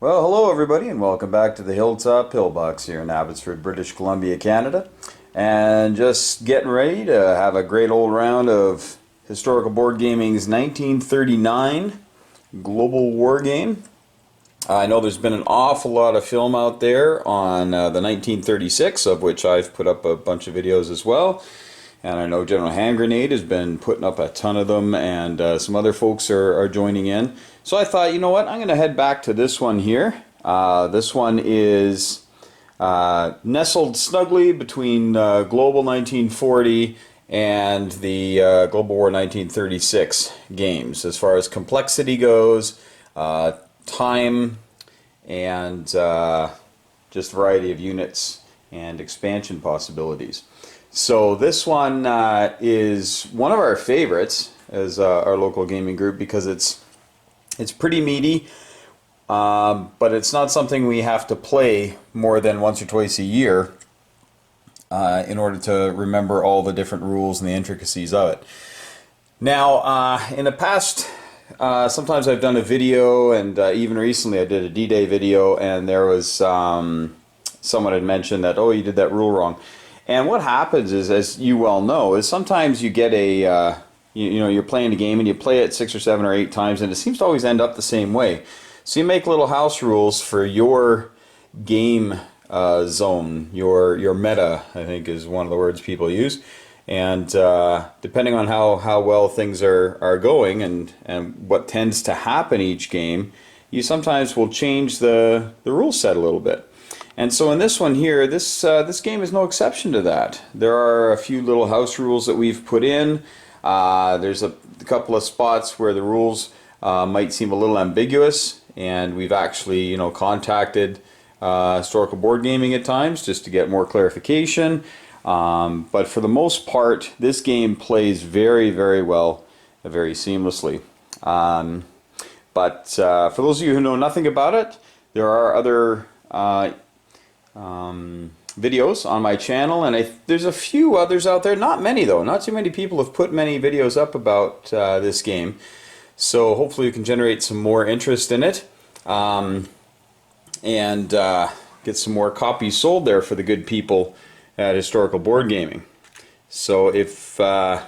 Well, hello everybody, and welcome back to the Hilltop Pillbox here in Abbotsford, British Columbia, Canada. And just getting ready to have a great old round of Historical Board Gaming's 1939 Global War game. I know there's been an awful lot of film out there on the 1936, of which I've put up a bunch of videos as well. And I know General Hand Grenade has been putting up a ton of them, and some other folks are joining in. So I thought, you know what, I'm going to head back to this one here. This one is nestled snugly between Global 1940 and the Global War 1936 games, as far as complexity goes, time, and just variety of units and expansion possibilities. So this one is one of our favorites as our local gaming group because it's pretty meaty, but it's not something we have to play more than once or twice a year in order to remember all the different rules and the intricacies of it. Now, in the past, sometimes I've done a video, and even recently I did a D-Day video, and there was someone had mentioned that, oh, you did that rule wrong. And what happens is, as you well know, is sometimes you get a, you know, you're playing a game and you play it 6 or 7 or 8 times and it seems to always end up the same way. So you make little house rules for your game zone, your meta, I think is one of the words people use. And depending on how well things are going and what tends to happen each game, you sometimes will change the rule set a little bit. And so in this one here, this game is no exception to that. There are a few little house rules that we've put in. There's a couple of spots where the rules might seem a little ambiguous, and we've actually, you know, contacted Historical Board Gaming at times just to get more clarification. But for the most part, this game plays very, very well, very seamlessly. But for those of you who know nothing about it, there are other videos on my channel, and there's a few others out there, not many though, not too many people have put many videos up about this game, so hopefully you can generate some more interest in it, and get some more copies sold there for the good people at Historical Board Gaming. So if yeah,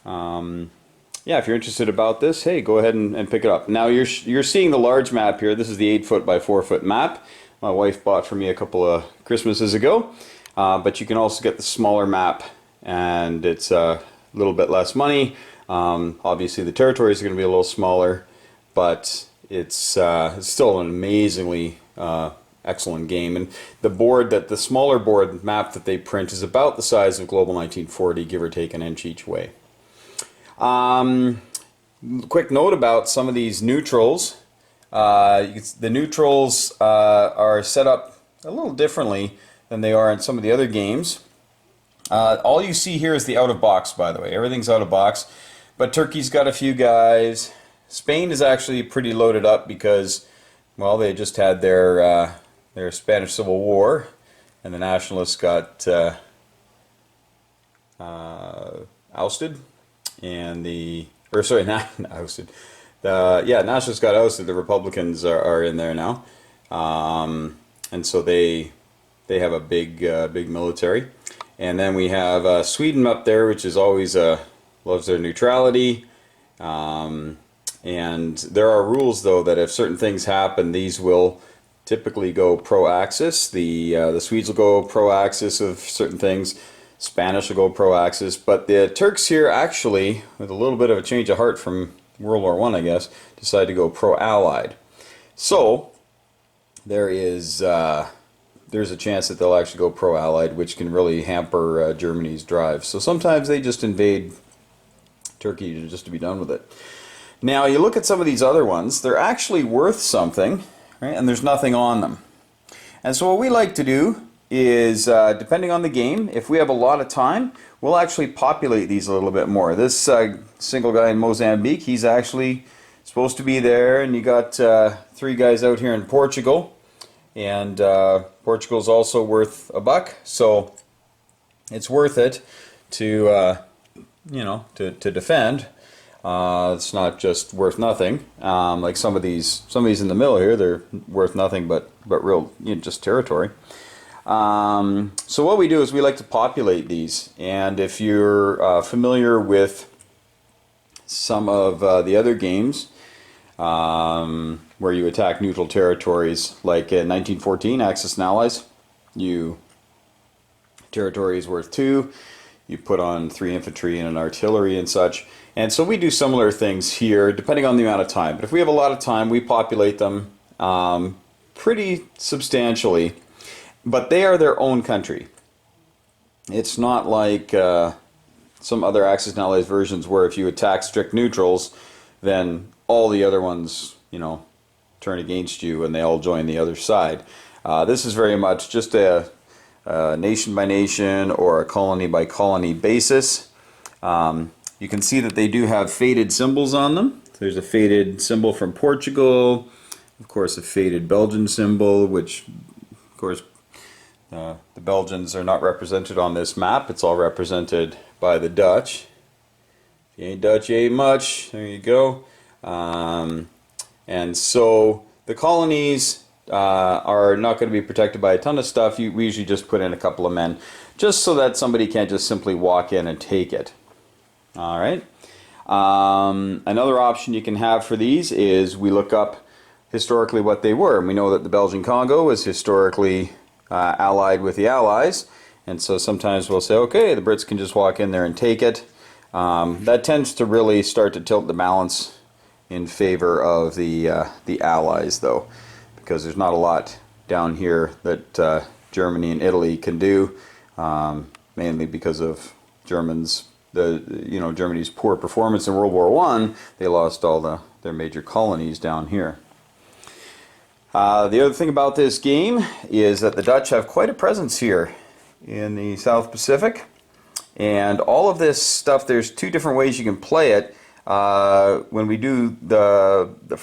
if you're interested about this, hey, go ahead and pick it up. Now you're seeing the large map here. This is the 8 foot by 4 foot map my wife bought for me a couple of Christmases ago, but you can also get the smaller map, and it's a little bit less money. Obviously the territories are going to be a little smaller, but it's still an amazingly excellent game. And the smaller board map that they print is about the size of Global 1940, give or take an inch each way. Quick note about some of these neutrals. The neutrals are set up a little differently than they are in some of the other games. All you see here is the out of box, by the way. Everything's out of box, but Turkey's got a few guys. Spain is actually pretty loaded up because, well, they just had their Spanish Civil War, and the nationalists got ousted, and not ousted. Yeah, nationalists got ousted. The Republicans are in there now, and so they have a big military. And then we have Sweden up there, which is always loves their neutrality. And there are rules though that if certain things happen, these will typically go pro-axis. The Swedes will go pro-axis of certain things. Spanish will go pro-axis, but the Turks here actually, with a little bit of a change of heart from World War I, I guess, decided to go pro-Allied. So there's a chance that they'll actually go pro-Allied, which can really hamper Germany's drive. So sometimes they just invade Turkey just to be done with it. Now you look at some of these other ones, they're actually worth something, right? And there's nothing on them. And so what we like to do is, depending on the game, if we have a lot of time, we'll actually populate these a little bit more. This single guy in Mozambique, he's actually supposed to be there, and you got 3 guys out here in Portugal, and Portugal's also worth $1, so it's worth it to you know, to defend. It's not just worth nothing. Like some of these in the middle here, they're worth nothing but real, just territory. So what we do is we like to populate these, and if you're familiar with some of the other games where you attack neutral territories, like in 1914, Axis and Allies, territory is worth 2. You put on 3 infantry and an artillery and such. And so we do similar things here, depending on the amount of time. But if we have a lot of time, we populate them pretty substantially. But they are their own country. It's not like some other Axis and Allies versions where if you attack strict neutrals, then all the other ones, turn against you and they all join the other side. This is very much just a nation by nation or a colony by colony basis. You can see that they do have faded symbols on them. There's a faded symbol from Portugal, of course a faded Belgian symbol, which of course the Belgians are not represented on this map. It's all represented by the Dutch. If you ain't Dutch, you ain't much. There you go. And so the colonies are not going to be protected by a ton of stuff. We usually just put in a couple of men, just so that somebody can't just simply walk in and take it. All right. Another option you can have for these is we look up historically what they were. And we know that the Belgian Congo was historically allied with the Allies, and so sometimes we'll say, okay, the Brits can just walk in there and take it. That tends to really start to tilt the balance in favor of the Allies, though, because there's not a lot down here that Germany and Italy can do, mainly because of Germany's poor performance in World War I. They lost all their major colonies down here. The other thing about this game is that the Dutch have quite a presence here in the South Pacific, and all of this stuff, there's 2 different ways you can play it. When we do the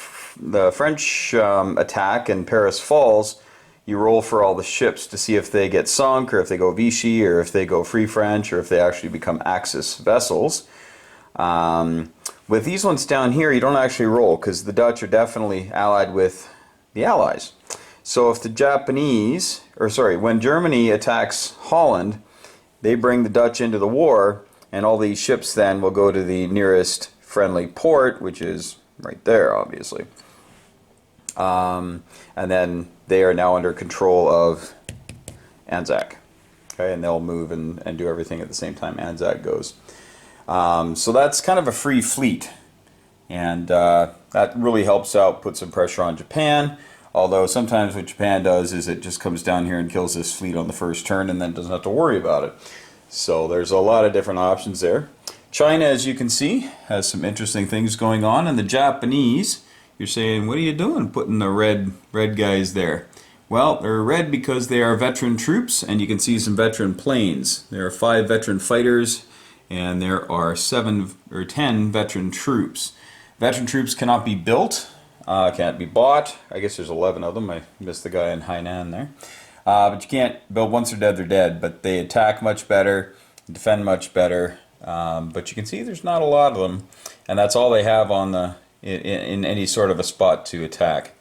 French attack in Paris Falls, you roll for all the ships to see if they get sunk, or if they go Vichy, or if they go Free French, or if they actually become Axis vessels. With these ones down here, you don't actually roll, because the Dutch are definitely allied with the Allies. So if when Germany attacks Holland, they bring the Dutch into the war, and all these ships then will go to the nearest friendly port, which is right there, obviously. And then they are now under control of Anzac. Okay, and they'll move and do everything at the same time Anzac goes. So that's kind of a free fleet. And that really helps out, put some pressure on Japan. Although sometimes what Japan does is it just comes down here and kills this fleet on the first turn and then doesn't have to worry about it. So there's a lot of different options there. China, as you can see, has some interesting things going on. And the Japanese, you're saying, what are you doing putting the red guys there? Well, they're red because they are veteran troops, and you can see some veteran planes. There are 5 veteran fighters, and there are 7 or 10 veteran troops. Veteran troops cannot be built, can't be bought. I guess there's 11 of them. I missed the guy in Hainan there. But you can't build. Once they're dead, they're dead. But they attack much better, defend much better. But you can see there's not a lot of them, and that's all they have on in any sort of a spot to attack.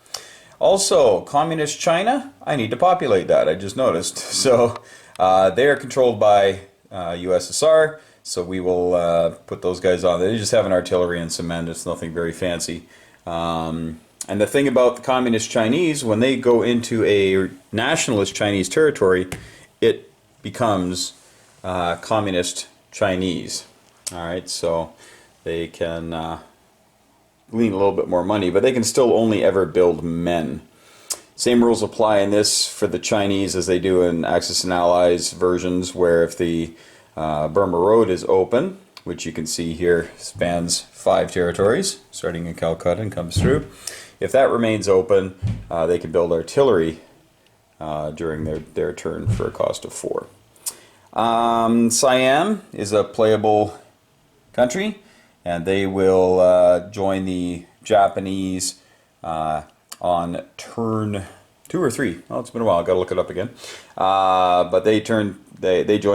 Also, Communist China, I need to populate that, I just noticed. So they are controlled by USSR, so we will put those guys on. They just have an artillery and some men. It's nothing very fancy. And the thing about the Communist Chinese, when they go into a nationalist Chinese territory, it becomes Communist Chinese. All right, so they can glean a little bit more money, but they can still only ever build men. Same rules apply in this for the Chinese as they do in Axis and Allies versions, where if the Burma Road is open, which you can see here spans 5 territories, starting in Calcutta and comes through. If that remains open, they can build artillery during their turn for a cost of 4. Siam is a playable country, and they will join the Japanese on turn 2 or 3. Oh, it's been a while. I've got to look it up again. But they join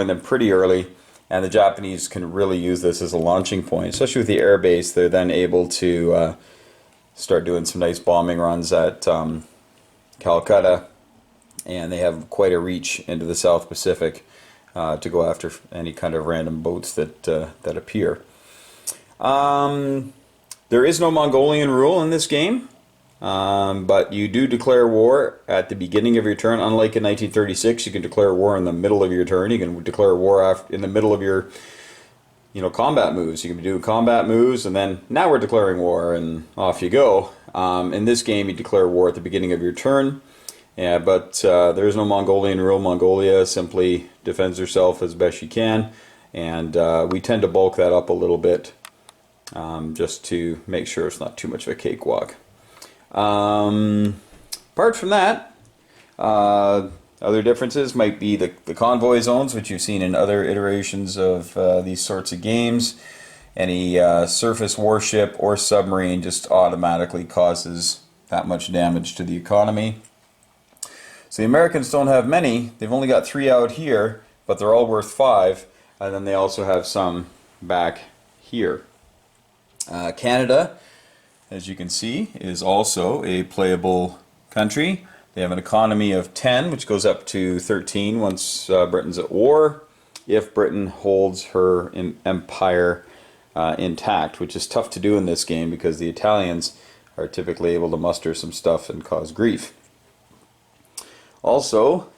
them pretty early, And the Japanese can really use this as a launching point, especially with the air base. They're then able to start doing some nice bombing runs at Calcutta, and they have quite a reach into the South Pacific to go after any kind of random boats that appear. There is no Mongolian rule in this game, but you do declare war at the beginning of your turn. Unlike in 1936, you can declare war in the middle of your turn. You can declare war in the middle of your combat moves. You can be doing combat moves, and then now we're declaring war, and off you go. In this game, you declare war at the beginning of your turn. Yeah, but there is no Mongolian rule. Mongolia simply defends herself as best she can, and we tend to bulk that up a little bit just to make sure it's not too much of a cakewalk. Apart from that, other differences might be the convoy zones, which you've seen in other iterations of these sorts of games. Any surface warship or submarine just automatically causes that much damage to the economy. So the Americans don't have many. They've only got 3 out here, but they're all worth 5. And then they also have some back here. Canada, as you can see, is also a playable country. They have an economy of 10, which goes up to 13 once Britain's at war, if Britain holds her empire intact, which is tough to do in this game because the Italians are typically able to muster some stuff and cause grief. Also,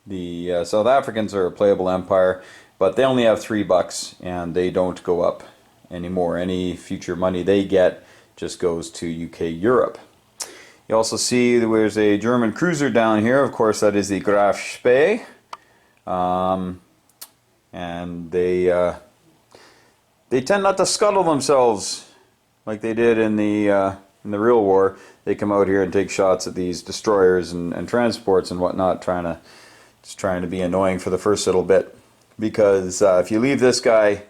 the South Africans are a playable empire, but they only have $3 and they don't go up anymore. Any future money they get just goes to UK Europe. You also see there's a German cruiser down here. Of course, that is the Graf Spee, and they tend not to scuttle themselves like they did in the real war. They come out here and take shots at these destroyers and transports and whatnot, trying to be annoying for the first little bit. Because if you leave this guy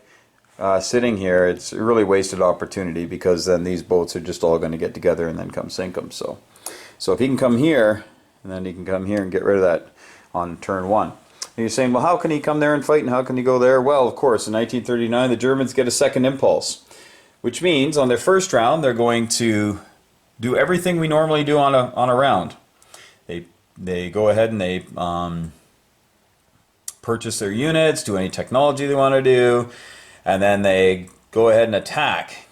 sitting here, it's a really wasted opportunity, because then these boats are just all going to get together and then come sink them. So if he can come here, and then he can come here and get rid of that on turn 1. And you're saying, well, how can he come there and fight, and how can he go there? Well, of course, in 1939, the Germans get a second impulse, which means on their first round, they're going to do everything we normally do on a round. They go ahead and they purchase their units, do any technology they want to do, and then they go ahead and attack.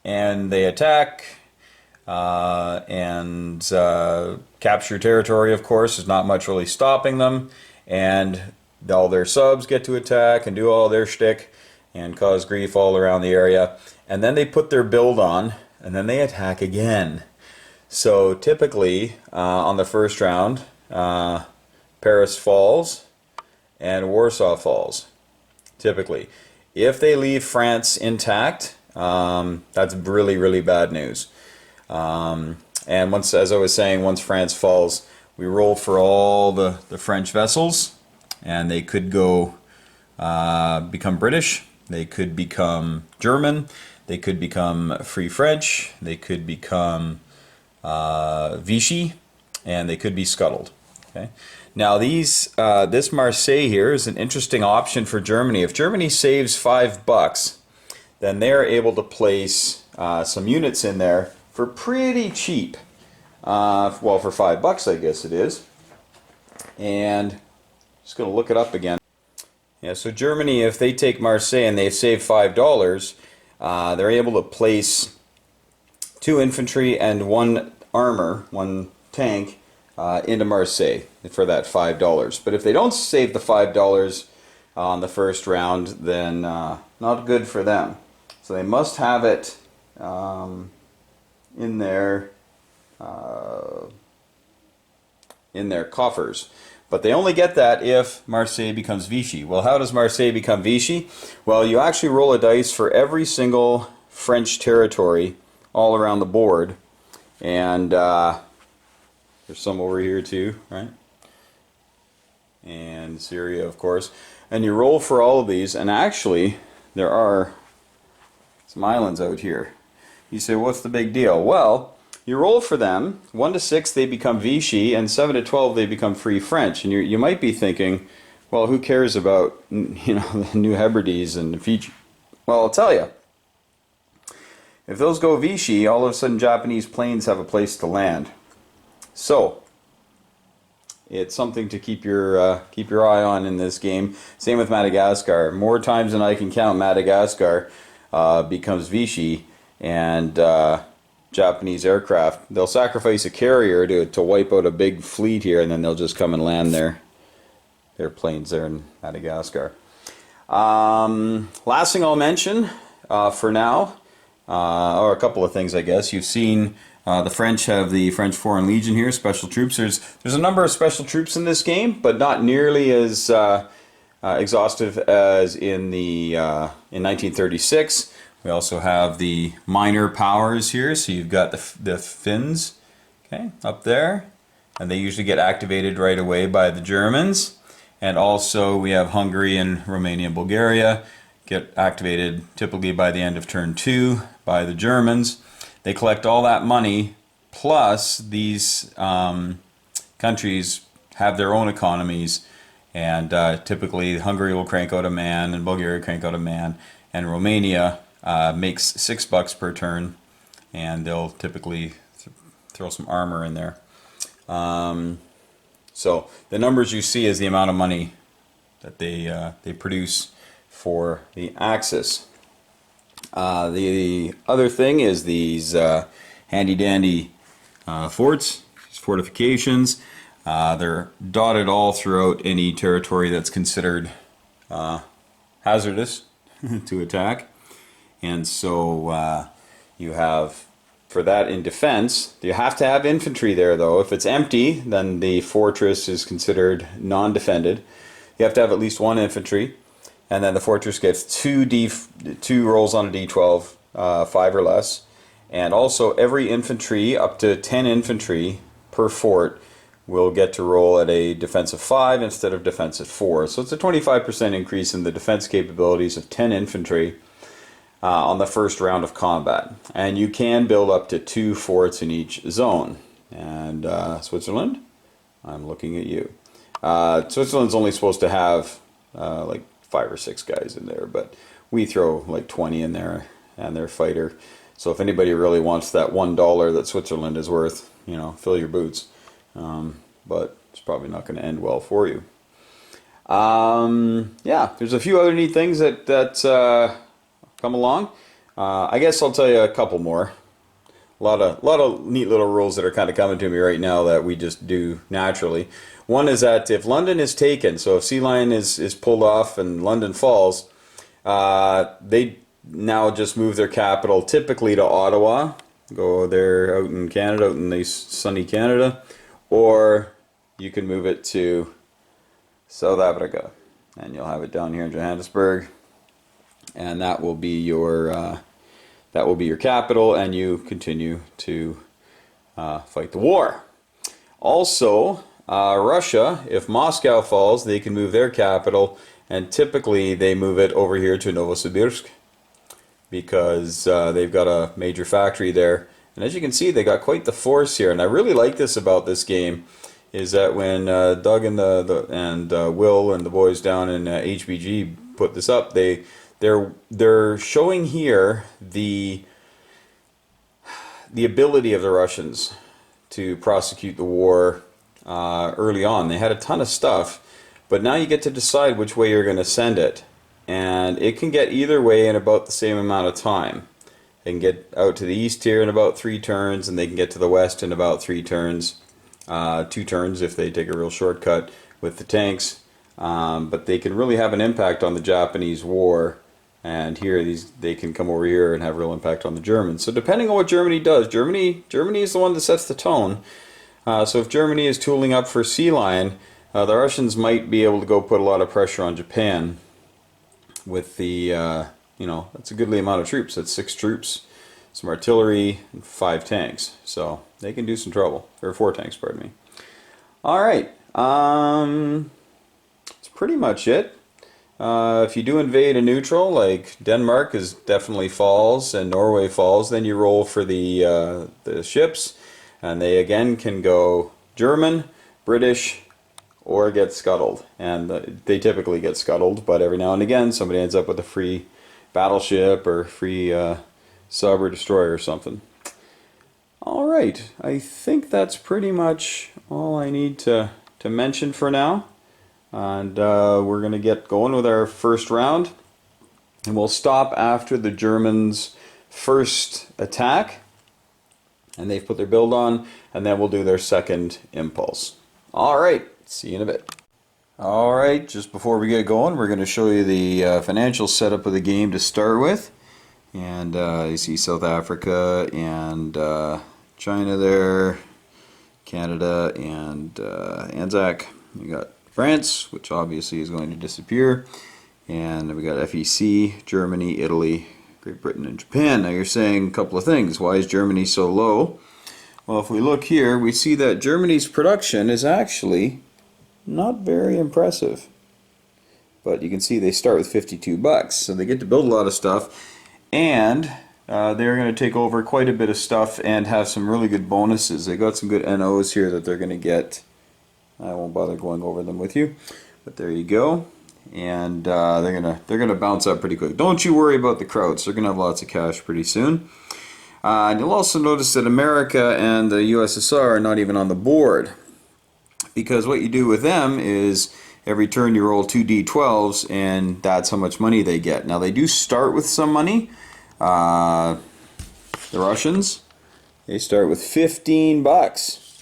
And they attack and capture territory, of course. There's not much really stopping them. And all their subs get to attack and do all their shtick and cause grief all around the area. And then they put their build on, and then they attack again. So typically, on the first round, Paris falls and Warsaw falls, typically. If they leave France intact, that's really, really bad news. And once, as I was saying, once France falls, we roll for all the French vessels, and they could go become British, they could become German, they could become Free French, they could become Vichy, and they could be scuttled. Okay. Now this Marseille here is an interesting option for Germany. If Germany saves $5, then they're able to place some units in there for pretty cheap. Well, for $5, I guess it is. And just going to look it up again. Yeah, so Germany, if they take Marseille and they've saved $5, they're able to place 2 infantry and 1 armor, 1 tank, into Marseille for that $5. But if they don't save the $5 on the first round, then not good for them. So they must have it in their coffers. But they only get that if Marseille becomes Vichy. Well, how does Marseille become Vichy? Well, you actually roll a dice for every single French territory all around the board. And there's some over here too, right? And Syria, of course. And you roll for all of these, and actually there are some islands out here. You say, what's the big deal? Well, you roll for them. 1 to 6 they become Vichy, and 7 to 12 they become Free French. And you might be thinking, Well, who cares about, the New Hebrides and the Fiji? Well, I'll tell you. If those go Vichy, all of a sudden Japanese planes have a place to land. So it's something to keep your eye on in this game. Same with Madagascar. More times than I can count, Madagascar becomes Vichy, and Japanese aircraft. They'll sacrifice a carrier to wipe out a big fleet here, and then they'll just come and land their planes there in Madagascar. Last thing I'll mention for now, or a couple of things, I guess. You've seen the French have the French Foreign Legion here, special troops. There's a number of special troops in this game, but not nearly as exhaustive as in 1936. We also have the minor powers here. So you've got the Finns, okay, up there, and they usually get activated right away by the Germans. And also we have Hungary and Romania and Bulgaria get activated typically by the end of turn 2 by the Germans. They collect all that money, plus these countries have their own economies, and typically Hungary will crank out a man, and Bulgaria crank out a man, and Romania makes $6 per turn, and they'll typically throw some armor in there. So the numbers you see is the amount of money that they produce for the Axis. The other thing is these handy-dandy forts, these fortifications. They're dotted all throughout any territory that's considered hazardous to attack. And so you have, for that in defense, you have to have infantry there though. If it's empty, then the fortress is considered non-defended. You have to have at least one infantry. And then the fortress gets two rolls on a d12, 5 or less. And also every infantry, up to 10 infantry per fort, will get to roll at a defensive 5 instead of defensive 4. So it's a 25% increase in the defense capabilities of 10 infantry on the first round of combat. And you can build up to 2 forts in each zone. And Switzerland, I'm looking at you. Switzerland's only supposed to have like 5 or 6 guys in there, but we throw like 20 in there and their fighter. So if anybody really wants that $1 that Switzerland is worth, fill your boots. But it's probably not going to end well for you. Yeah, there's a few other neat things that come along. I guess I'll tell you a couple more. A lot of neat little rules that are kind of coming to me right now that we just do naturally. One is that if London is taken, so if Sea Lion is pulled off and London falls, they now just move their capital typically to Ottawa, go there out in Canada, out in the sunny Canada, or you can move it to South Africa, and you'll have it down here in Johannesburg, and that will be your capital, and you continue to fight the war. Also, Russia, if Moscow falls, they can move their capital, and typically they move it over here to Novosibirsk because they've got a major factory there. And as you can see, they got quite the force here. And I really like this about this game, is that when Doug and Will and the boys down in HBG put this up, they're showing here the ability of the Russians to prosecute the war early on. They had a ton of stuff, but now you get to decide which way you're going to send it, and it can get either way in about the same amount of time. They can get out to the east here in about 3 turns, and they can get to the west in about 3 turns, 2 turns if they take a real shortcut with the tanks, but they can really have an impact on the Japanese war. And here they can come over here and have real impact on the Germans. So depending on what Germany does, Germany is the one that sets the tone. So if Germany is tooling up for Sea Lion, the Russians might be able to go put a lot of pressure on Japan with the, that's a goodly amount of troops. That's 6 troops, some artillery, and 5 tanks. So they can do some trouble. Or 4 tanks, pardon me. All right. That's pretty much it. If you do invade a neutral, like Denmark is definitely falls and Norway falls, then you roll for the ships, and they again can go German, British, or get scuttled. And they typically get scuttled, but every now and again somebody ends up with a free battleship or free sub or destroyer or something. Alright, I think that's pretty much all I need to mention for now. And we're going to get going with our first round. And we'll stop after the Germans' first attack. And they've put their build on, and then we'll do their second impulse. Alright, see you in a bit. Alright, just before we get going, we're going to show you the financial setup of the game to start with. And you see South Africa and China there, Canada and Anzac. You got France, which obviously is going to disappear. And we got FEC, Germany, Italy, Great Britain, and Japan. Now you're saying a couple of things. Why is Germany so low? Well, if we look here, we see that Germany's production is actually not very impressive. But you can see they start with 52 bucks, so they get to build a lot of stuff. And they're going to take over quite a bit of stuff and have some really good bonuses. They got some good NOs here that they're going to get. I won't bother going over them with you, but there you go. And they're gonna bounce up pretty quick. Don't you worry about the Krauts. They're gonna have lots of cash pretty soon. And you'll also notice that America and the USSR are not even on the board, because what you do with them is every turn you roll 2 D12s, and that's how much money they get. Now they do start with some money. The Russians, they start with 15 bucks,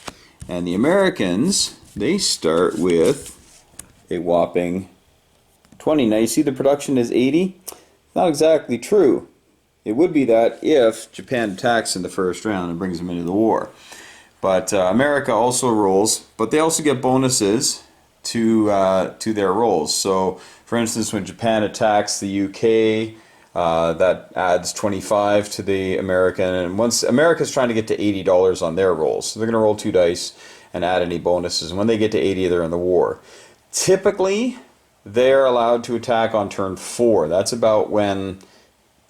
and the Americans, they start with a whopping 20. Now you see the production is 80. Not exactly true. It would be that if Japan attacks in the first round and brings them into the war. But America also rolls, but they also get bonuses to their rolls. So, for instance, when Japan attacks the UK, that adds 25 to the American. And once America's trying to get to $80 on their rolls, so they're going to roll 2 dice and add any bonuses. And when they get to 80, they're in the war. Typically, they're allowed to attack on turn 4. That's about when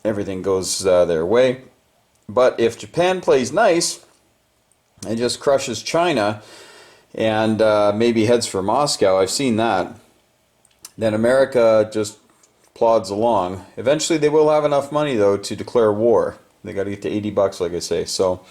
everything goes their way. But if Japan plays nice and just crushes China and maybe heads for Moscow, I've seen that, then America just plods along. Eventually they will have enough money, though, to declare war. They got to get to 80 bucks, like I say. So,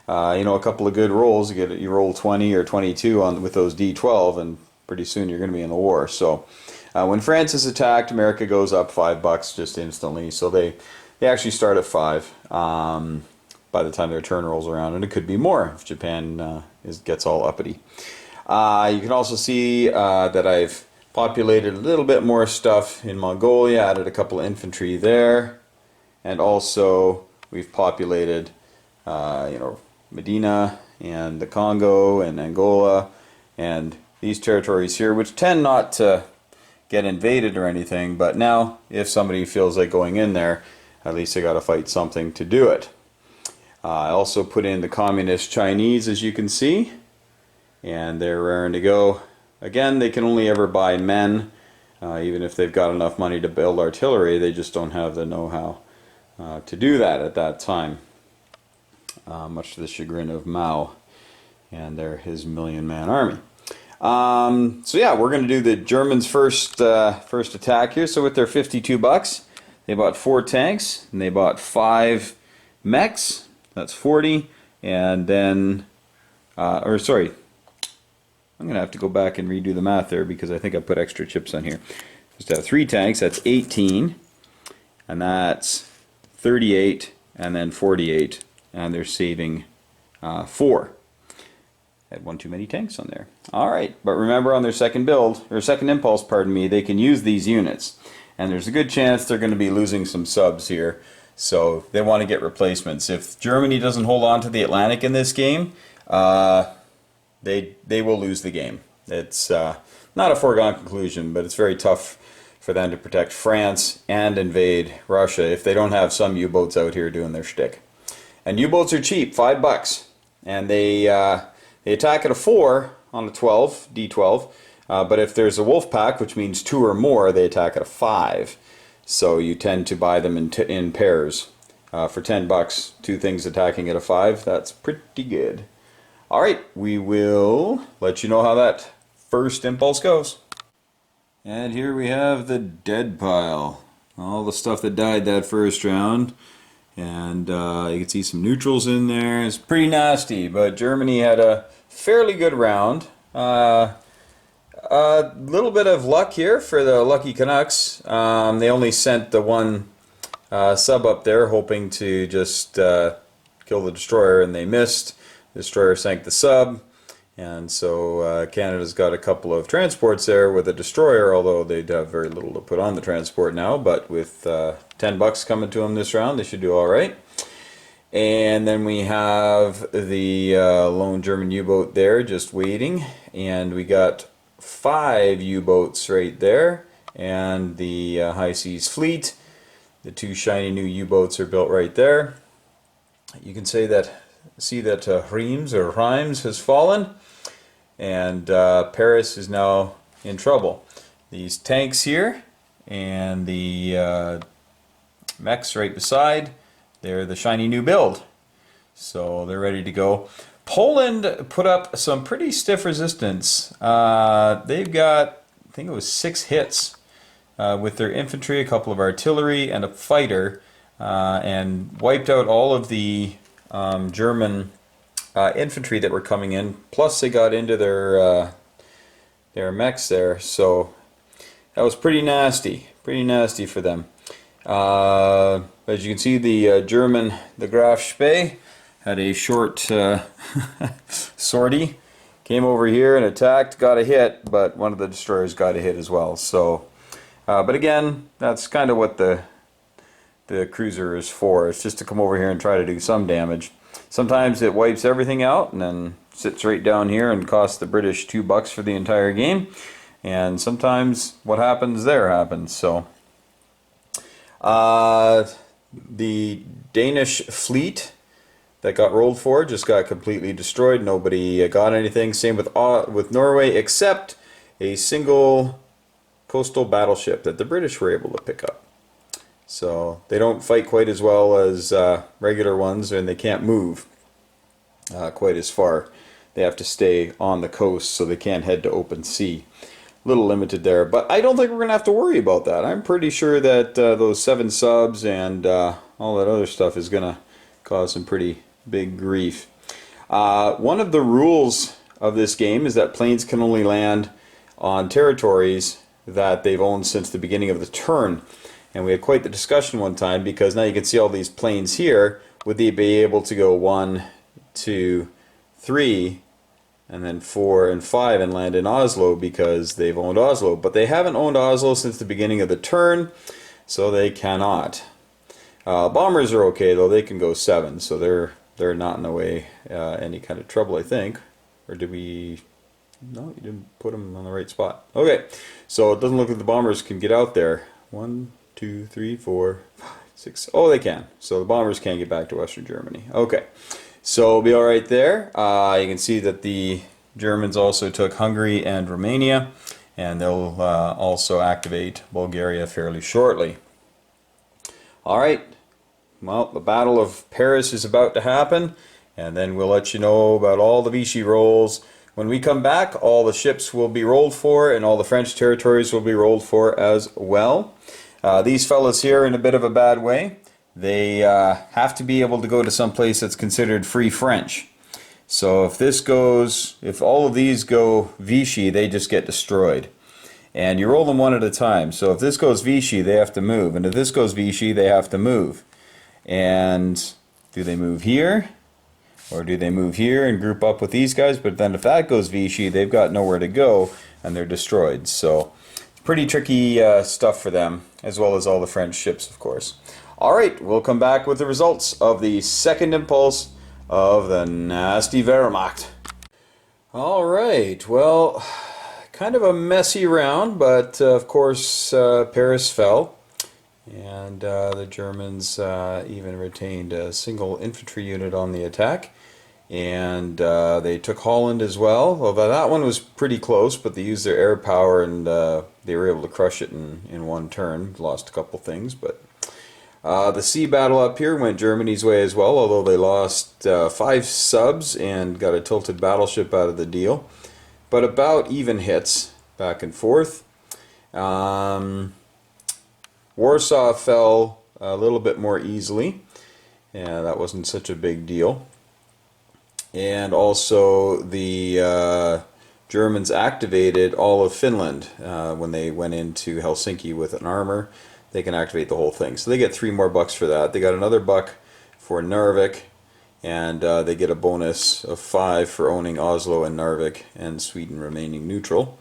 you know, a couple of good rolls, you roll 20 or 22 with those D12, and pretty soon you're going to be in the war. So when France is attacked, America goes up 5 bucks just instantly. So they actually start at 5 by the time their turn rolls around, and it could be more if Japan gets all uppity. You can also see that I've populated a little bit more stuff in Mongolia, added a couple of infantry there, and also we've populated you know, Medina and the Congo and Angola and these territories here, which tend not to get invaded or anything, but now if somebody feels like going in there, at least they got to fight something to do it. I also put in the communist Chinese, as you can see, and they're raring to go. Again, they can only ever buy men, even if they've got enough money to build artillery. They just don't have the know-how to do that at that time, much to the chagrin of Mao and his million-man army. So yeah, we're going to do the Germans' first attack here. So with their 52 bucks, they bought 4 tanks, and they bought 5 mechs. That's 40, and then, or sorry, I'm going to have to go back and redo the math there because I think I put extra chips on here. Just have 3 tanks, that's 18, and that's 38, and then 48, and they're saving 4. Had one too many tanks on there. Alright, but remember on their second build, or second impulse, pardon me, they can use these units. And there's a good chance they're going to be losing some subs here. So they want to get replacements. If Germany doesn't hold on to the Atlantic in this game, they will lose the game. It's not a foregone conclusion, but it's very tough for them to protect France and invade Russia if they don't have some U-boats out here doing their shtick. And U-boats are cheap, 5 bucks. And they attack at a 4 on a 12, D12. But if there's a wolf pack, which means 2 or more, they attack at a 5. So you tend to buy them in pairs. For 10 bucks, 2 things attacking at a 5, that's pretty good. Alright, we will let you know how that First impulse goes. And here we have the dead pile. All the stuff that died that first round. And you can see some neutrals in there. It's pretty nasty, but Germany had a fairly good round. A little bit of luck here for the lucky Canucks. They only sent the one sub up there, hoping to just kill the destroyer, and they missed. The destroyer sank the sub, and so Canada's got a couple of transports there with a destroyer, although they'd have very little to put on the transport now, but with $10 coming to them this round, they should do all right. And then we have the lone German U-boat there just waiting, and we got 5 U-boats right there, and the High Seas Fleet. The 2 shiny new U-boats are built right there. You can see that Reims has fallen, and Paris is now in trouble. These tanks here and the mechs right beside, they're the shiny new build, so they're ready to go. Poland put up some pretty stiff resistance. They've got, I think it was 6 hits with their infantry, a couple of artillery, and a fighter, and wiped out all of the German infantry that were coming in. Plus, they got into their mechs there, so that was pretty nasty for them. As you can see, the German, the Graf Spee, had a short sortie, came over here and attacked, got a hit, but one of the destroyers got a hit as well. So, but again, that's kind of what the cruiser is for. It's just to come over here and try to do some damage. Sometimes it wipes everything out and then sits right down here and costs the British $2 for the entire game. And sometimes what happens there happens. So the Danish fleet that got rolled for just got completely destroyed. Nobody got anything. Same with Norway, except a single coastal battleship that the British were able to pick up. So they don't fight quite as well as regular ones, and they can't move quite as far. They have to stay on the coast, so they can't head to open sea. A little limited there, but I don't think we're going to have to worry about that. I'm pretty sure that those 7 subs and all that other stuff is going to cause some pretty big grief. One of the rules of this game is that planes can only land on territories that they've owned since the beginning of the turn. And we had quite the discussion one time, because now you can see all these planes here. Would they be able to go 1, 2, 3, and then 4 and 5 and land in Oslo because they've owned Oslo? But they haven't owned Oslo since the beginning of the turn, so they cannot. Bombers are okay though; they can go 7, so they're not in the way any kind of trouble, I think. Or did we? No, you didn't put them on the right spot. Okay, so it doesn't look like the bombers can get out there. 1, 2, 3, 4, 5, 6. Oh, they can. So the bombers can get back to Western Germany. Okay, so we'll be all right there. You can see that the Germans also took Hungary and Romania, and they'll also activate Bulgaria fairly shortly. All right. Well, the Battle of Paris is about to happen, and then we'll let you know about all the Vichy rolls. When we come back, all the ships will be rolled for, and all the French territories will be rolled for as well. These fellas here are in a bit of a bad way. They have to be able to go to some place that's considered free French. So if all of these go Vichy, they just get destroyed. And you roll them one at a time. So if this goes Vichy, they have to move. And if this goes Vichy, they have to move. And do they move here? Or do they move here and group up with these guys? But then if that goes Vichy, they've got nowhere to go and they're destroyed. So it's pretty tricky stuff for them, as well as all the French ships, of course. Alright, we'll come back with the results of the second impulse of the nasty Wehrmacht. Alright, well, kind of a messy round, but of course Paris fell. And the Germans even retained a single infantry unit on the attack. And they took Holland as well. Although that one was pretty close, but they used their air power and they were able to crush it in one turn. Lost a couple things, but the sea battle up here went Germany's way as well, although they lost 5 subs and got a tilted battleship out of the deal. but about even hits back and forth. Warsaw fell a little bit more easily. Yeah, that wasn't such a big deal. And also the Germans activated all of Finland when they went into Helsinki with an armor. They can activate the whole thing. So they get $3 more for that. They got another $1 for Narvik, and they get a bonus of 5 for owning Oslo and Narvik, and Sweden remaining neutral.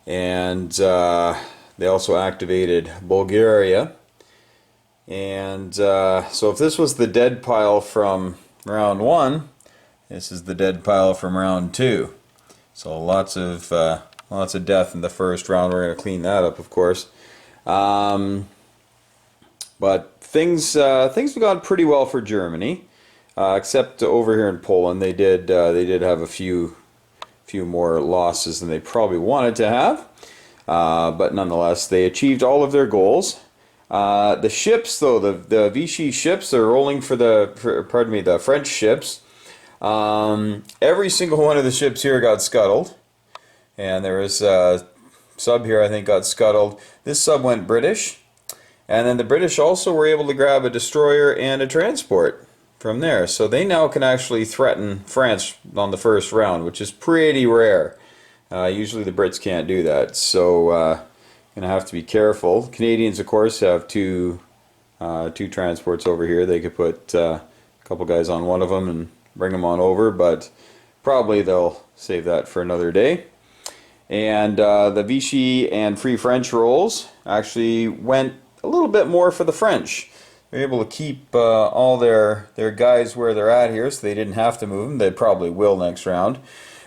And they also activated Bulgaria. And so if this was the dead pile from round 1, this is the dead pile from round 2. So lots of death in the first round. We're going to clean that up, of course. But things have gone pretty well for Germany, except over here in Poland. They did have a few more losses than they probably wanted to have, but nonetheless, they achieved all of their goals. The ships, though, the Vichy ships, they're rolling for the French ships. Every single one of the ships here got scuttled, and there was a sub here I think got scuttled. This sub went British, and then the British also were able to grab a destroyer and a transport from there. So they now can actually threaten France on the first round, which is pretty rare. Usually the Brits can't do that, so gonna have to be careful. Canadians, of course, have two transports over here. They could put a couple guys on one of them and bring them on over, but probably they'll save that for another day. And the Vichy and Free French rolls actually went a little bit more for the French. They're able to keep all their guys where they're at here, so they didn't have to move them. They probably will next round.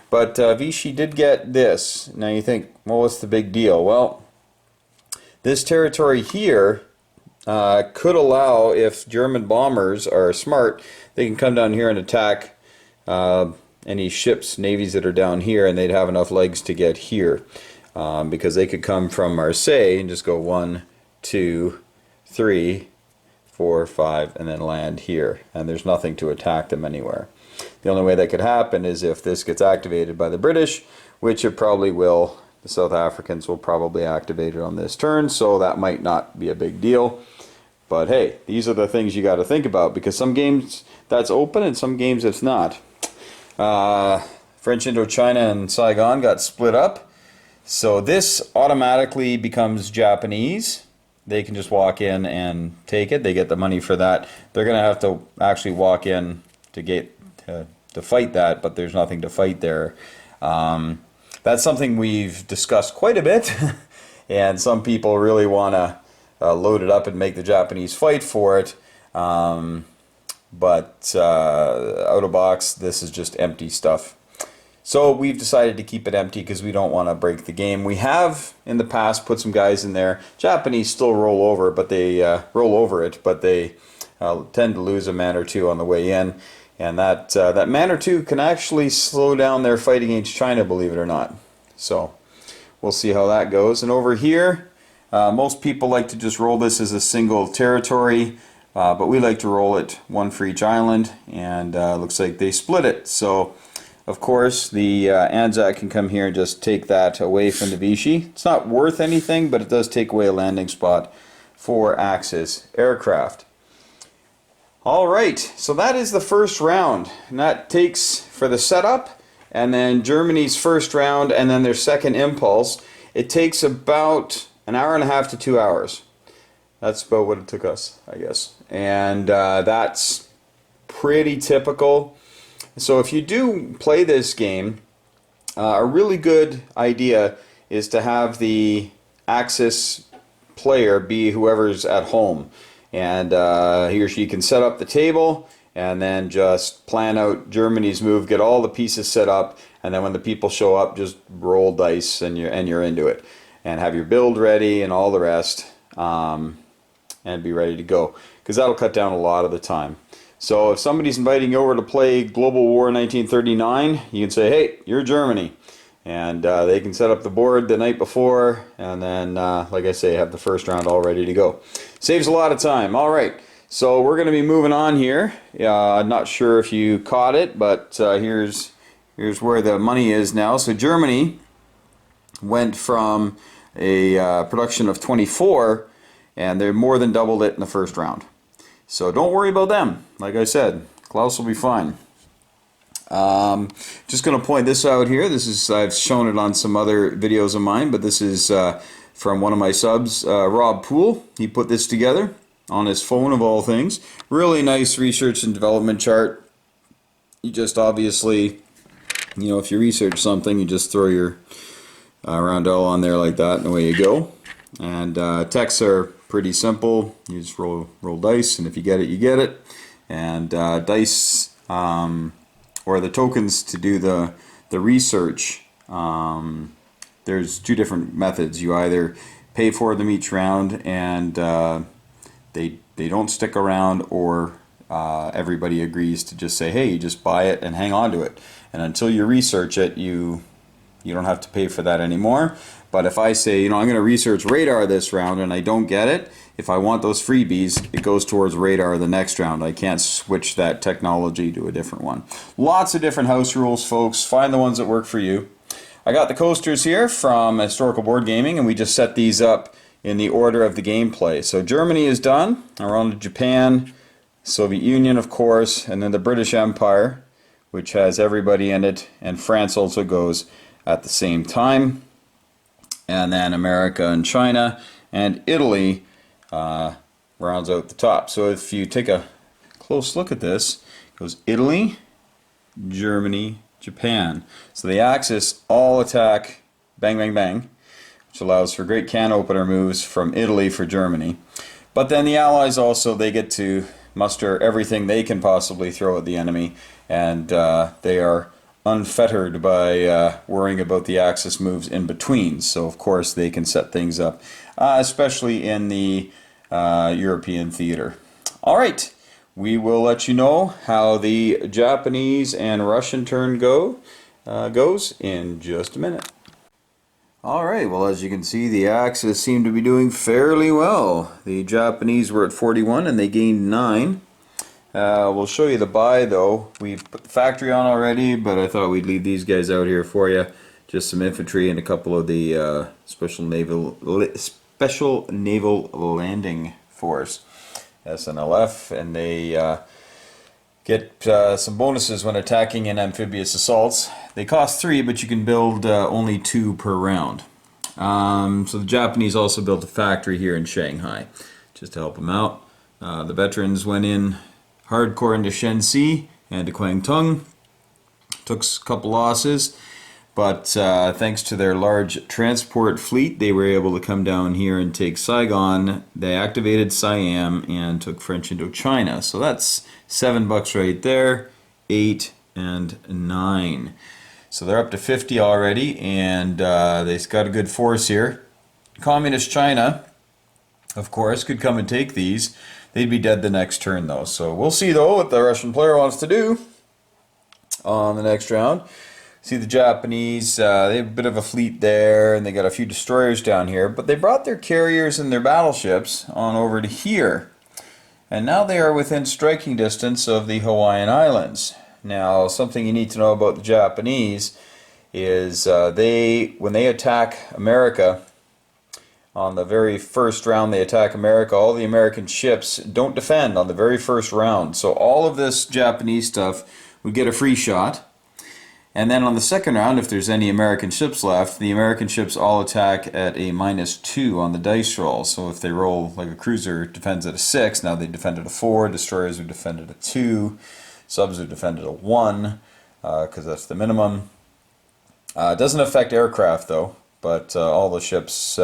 But Vichy did get this. Now you think, well, what's the big deal? Well, this territory here could allow, if German bombers are smart, they can come down here and attack any ships, navies that are down here, and they'd have enough legs to get here. Because they could come from Marseille and just go 1, 2, 3, 4, 5, and then land here. And there's nothing to attack them anywhere. The only way that could happen is if this gets activated by the British, which it probably will. The South Africans will probably activate it on this turn, so that might not be a big deal. But hey, these are the things you got to think about, because some games that's open and some games it's not. French Indochina and Saigon got split up, so this automatically becomes Japanese. They can just walk in and take it. They get the money for that. They're going to have to actually walk in to fight that, but there's nothing to fight there. That's something we've discussed quite a bit, and some people really want to load it up and make the Japanese fight for it. But out of box, this is just empty stuff. So we've decided to keep it empty because we don't want to break the game. We have in the past put some guys in there. Japanese still roll over, but they tend to lose a man or two on the way in, and that man or two can actually slow down their fight against China, believe it or not. So we'll see how that goes. And over here, most people like to just roll this as a single territory. But we like to roll it one for each island, and looks like they split it. So, of course, the Anzac can come here and just take that away from the Vichy. It's not worth anything, but it does take away a landing spot for Axis aircraft. All right, so that is the first round, and that takes for the setup, and then Germany's first round, and then their second impulse. It takes about an hour and a half to 2 hours. That's about what it took us, I guess. And that's pretty typical. So if you do play this game, a really good idea is to have the Axis player be whoever's at home. And he or she can set up the table and then just plan out Germany's move, get all the pieces set up, and then when the people show up, just roll dice and you're into it. And have your build ready and all the rest. And be ready to go, because that'll cut down a lot of the time. So if somebody's inviting you over to play Global War 1939, you can say, hey, you're Germany, and they can set up the board the night before, and then like I say, have the first round all ready to go. Saves a lot of time. All right, so we're going to be moving on here. Not sure if you caught it, but here's Here's where the money is now. So Germany went from a production of 24, and they more than doubled it in the first round. So don't worry about them. Like I said, Klaus will be fine. Just going to point this out here. This is, I've shown it on some other videos of mine, but this is from one of my subs, Rob Poole. He put this together on his phone of all things. Really nice research and development chart. You just obviously, you know, if you research something, you just throw your roundel on there like that, and away you go. And texts are pretty simple. You just roll dice, and if you get it, you get it. And dice, or the tokens to do the research, there's two different methods. You either pay for them each round, and they don't stick around, or everybody agrees to just say, hey, you just buy it and hang on to it. And until you research it, you don't have to pay for that anymore. But if I say, you know, I'm going to research radar this round and I don't get it, if I want those freebies, it goes towards radar the next round. I can't switch that technology to a different one. Lots of different house rules, folks. Find the ones that work for you. I got the coasters here from Historical Board Gaming, and we just set these up in the order of the gameplay. So Germany is done. We're on to Japan, Soviet Union, of course, and then the British Empire, which has everybody in it, and France also goes at the same time, and then America and China, and Italy rounds out the top. So if you take a close look at this, it goes Italy, Germany, Japan. So the Axis all attack, bang, bang, bang, which allows for great can opener moves from Italy for Germany. But then the Allies also, they get to muster everything they can possibly throw at the enemy, and they are unfettered by worrying about the Axis moves in between. So of course they can set things up, especially in the European theater. Alright, we will let you know how the Japanese and Russian turn goes in just a minute. Alright, well, as you can see, the Axis seem to be doing fairly well. The Japanese were at 41 and they gained 9. We'll show you the buy, though. We've put the factory on already, but I thought we'd leave these guys out here for you. Just some infantry and a couple of the Special Naval Landing Force, SNLF, and they get some bonuses when attacking in amphibious assaults. They cost 3, but you can build only 2 per round. So the Japanese also built a factory here in Shanghai, just to help them out. The veterans went in hardcore into Shenxi and to Kwangtung. Took a couple losses, but thanks to their large transport fleet, they were able to come down here and take Saigon. They activated Siam and took French Indochina. So that's $7 right there, 8 and 9. So they're up to 50 already, and they've got a good force here. Communist China, of course, could come and take these. They'd be dead the next turn, though. So we'll see, though, what the Russian player wants to do on the next round. See the Japanese, they have a bit of a fleet there, and they got a few destroyers down here, but they brought their carriers and their battleships on over to here. And now they are within striking distance of the Hawaiian Islands. Now, something you need to know about the Japanese is when they attack America, on the very first round they attack America, all the American ships don't defend on the very first round. So all of this Japanese stuff would get a free shot. And then on the second round, if there's any American ships left, the American ships all attack at a -2 on the dice roll. So if they roll like a cruiser defends at a 6, now they defend at a 4, destroyers would defend at a 2, subs would defend at a 1, because that's the minimum. It doesn't affect aircraft though, but all the ships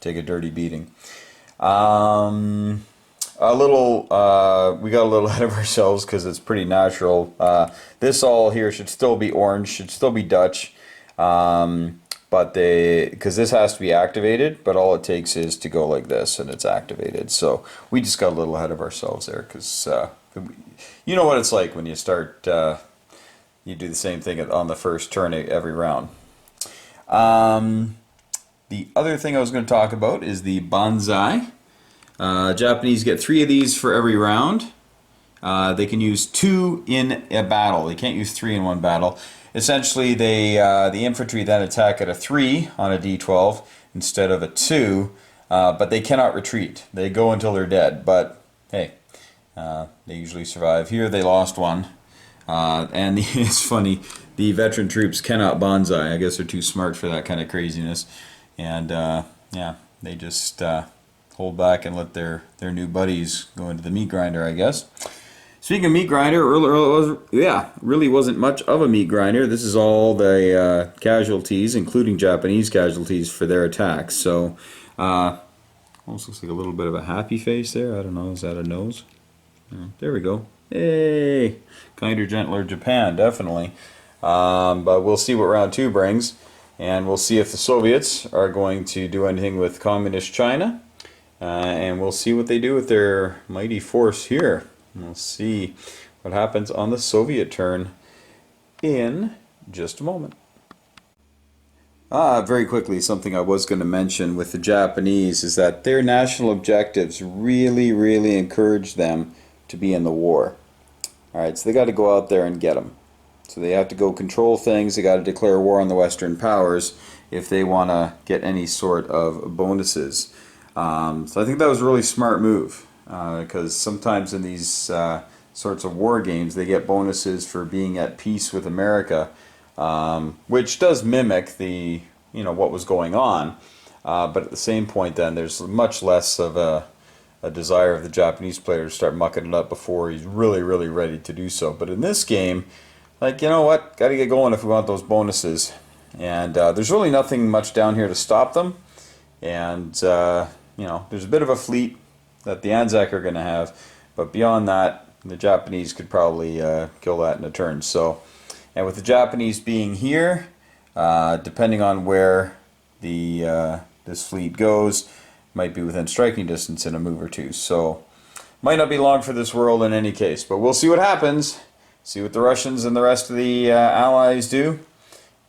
take a dirty beating. We got a little ahead of ourselves because it's pretty natural. This all here should still be orange, should still be Dutch, but because this has to be activated, but all it takes is to go like this and it's activated. So we just got a little ahead of ourselves there because you know what it's like when you start, you do the same thing on the first turn every round. The other thing I was going to talk about is the Banzai. Japanese get 3 of these for every round. They can use 2 in a battle. They can't use 3 in one battle. Essentially, the infantry then attack at a 3 on a d12 instead of a 2, but they cannot retreat. They go until they're dead, but hey, they usually survive. Here they lost one, and it's funny, the veteran troops cannot bonsai. I guess they're too smart for that kind of craziness, and yeah, they just hold back and let their new buddies go into the meat grinder, I guess. Speaking of meat grinder, really wasn't much of a meat grinder. This is all the casualties, including Japanese casualties for their attacks. So, almost looks like a little bit of a happy face there. I don't know, is that a nose? There we go. Hey! Kinder, gentler Japan, definitely. But we'll see what round 2 brings. And we'll see if the Soviets are going to do anything with communist China. And we'll see what they do with their mighty force here. We'll see what happens on the Soviet turn in just a moment. Very quickly, something I was going to mention with the Japanese is that their national objectives really encourage them to be in the war. Alright, so they got to go out there and get them. So they have to go control things, they got to declare war on the Western powers if they want to get any sort of bonuses. So I think that was a really smart move. Because sometimes in these sorts of war games they get bonuses for being at peace with America, which does mimic the what was going on, but at the same point then there's much less of a desire of the Japanese player to start mucking it up before he's really ready to do so. But in this game, like, you know what, got to get going if we want those bonuses, and there's really nothing much down here to stop them, and there's a bit of a fleet that the Anzac are going to have, but beyond that, the Japanese could probably kill that in a turn. So, and with the Japanese being here, depending on where this fleet goes, might be within striking distance in a move or two. So, might not be long for this world in any case, but we'll see what happens. See what the Russians and the rest of the Allies do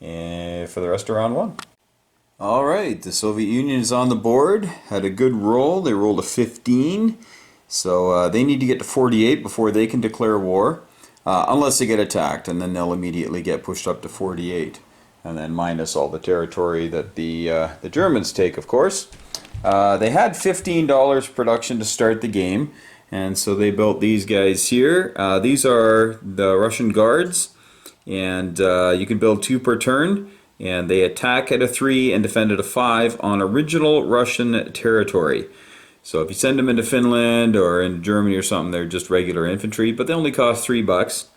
for the rest of round 1. Alright, the Soviet Union is on the board, had a good roll, they rolled a 15, so they need to get to 48 before they can declare war, unless they get attacked, and then they'll immediately get pushed up to 48, and then minus all the territory that the Germans take, of course. They had $15 production to start the game, and so they built these guys here. These are the Russian Guards, and you can build 2 per turn. And they attack at a 3 and defend at a 5 on original Russian territory. So if you send them into Finland or in Germany or something, they're just regular infantry, but they only cost $3.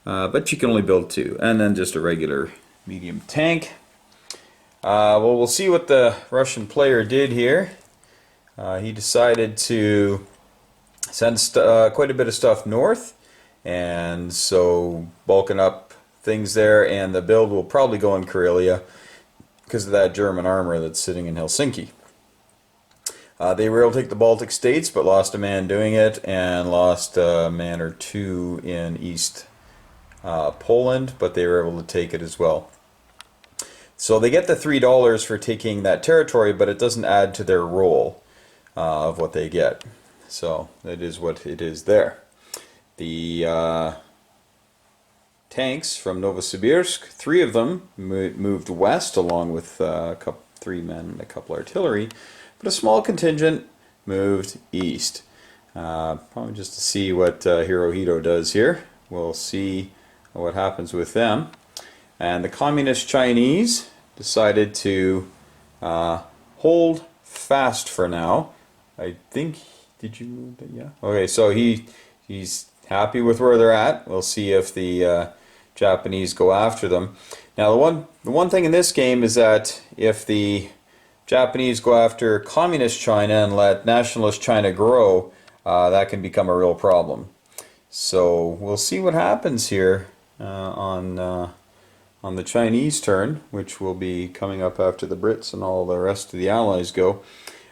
But you can only build 2, and then just a regular medium tank. Well, we'll see what the Russian player did here. He decided to send quite a bit of stuff north, and so bulking up things there, and the build will probably go in Karelia because of that German armor that's sitting in Helsinki. They were able to take the Baltic states, but lost a man doing it, and lost a man or 2 in East Poland, but they were able to take it as well. So they get the $3 for taking that territory, but it doesn't add to their roll of what they get. So it is what it is there. The tanks from Novosibirsk, 3 of them moved west along with 3 men and a couple artillery, but a small contingent moved east. Probably just to see what Hirohito does here. We'll see what happens with them. And the Communist Chinese decided to hold fast for now. I think, did you move it? Yeah. Okay, so he's happy with where they're at. We'll see if the Japanese go after them. Now the one thing in this game is that if the Japanese go after communist China and let nationalist China grow, that can become a real problem. So we'll see what happens here on the Chinese turn, which will be coming up after the Brits and all the rest of the Allies go.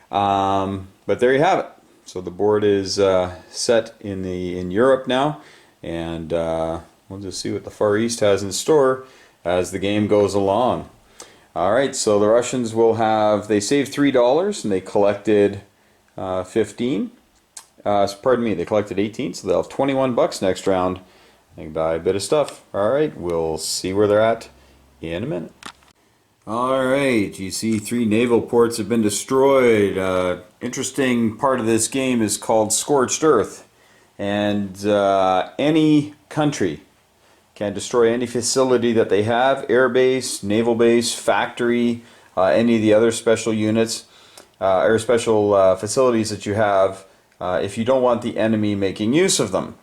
But there you have it. So the board is set in Europe now, and we'll just see what the Far East has in store as the game goes along. Alright, so the Russians will have, they saved $3 and they collected 15. Pardon me, they collected 18, so they'll have 21 bucks next round. They can buy a bit of stuff. Alright, we'll see where they're at in a minute. Alright, you see 3 naval ports have been destroyed. Interesting part of this game is called Scorched Earth. And any country can destroy any facility that they have, air base, naval base, factory, any of the other special units, or special facilities that you have, if you don't want the enemy making use of them.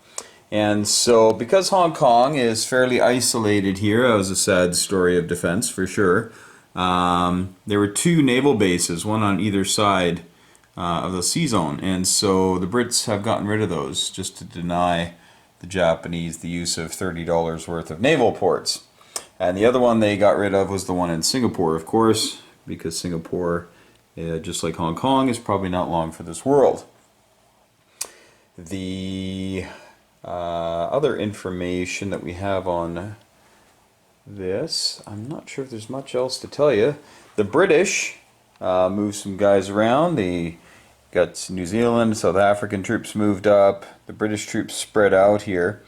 And so, because Hong Kong is fairly isolated here, that was a sad story of defense for sure. There were 2 naval bases, one on either side of the sea zone, and so the Brits have gotten rid of those just to deny the Japanese the use of $30 worth of naval ports. And the other one they got rid of was the one in Singapore, of course, because Singapore, just like Hong Kong, is probably not long for this world. The other information that we have on this, I'm not sure if there's much else to tell you. The British moved some guys around. They got New Zealand, South African troops moved up. The British troops spread out here,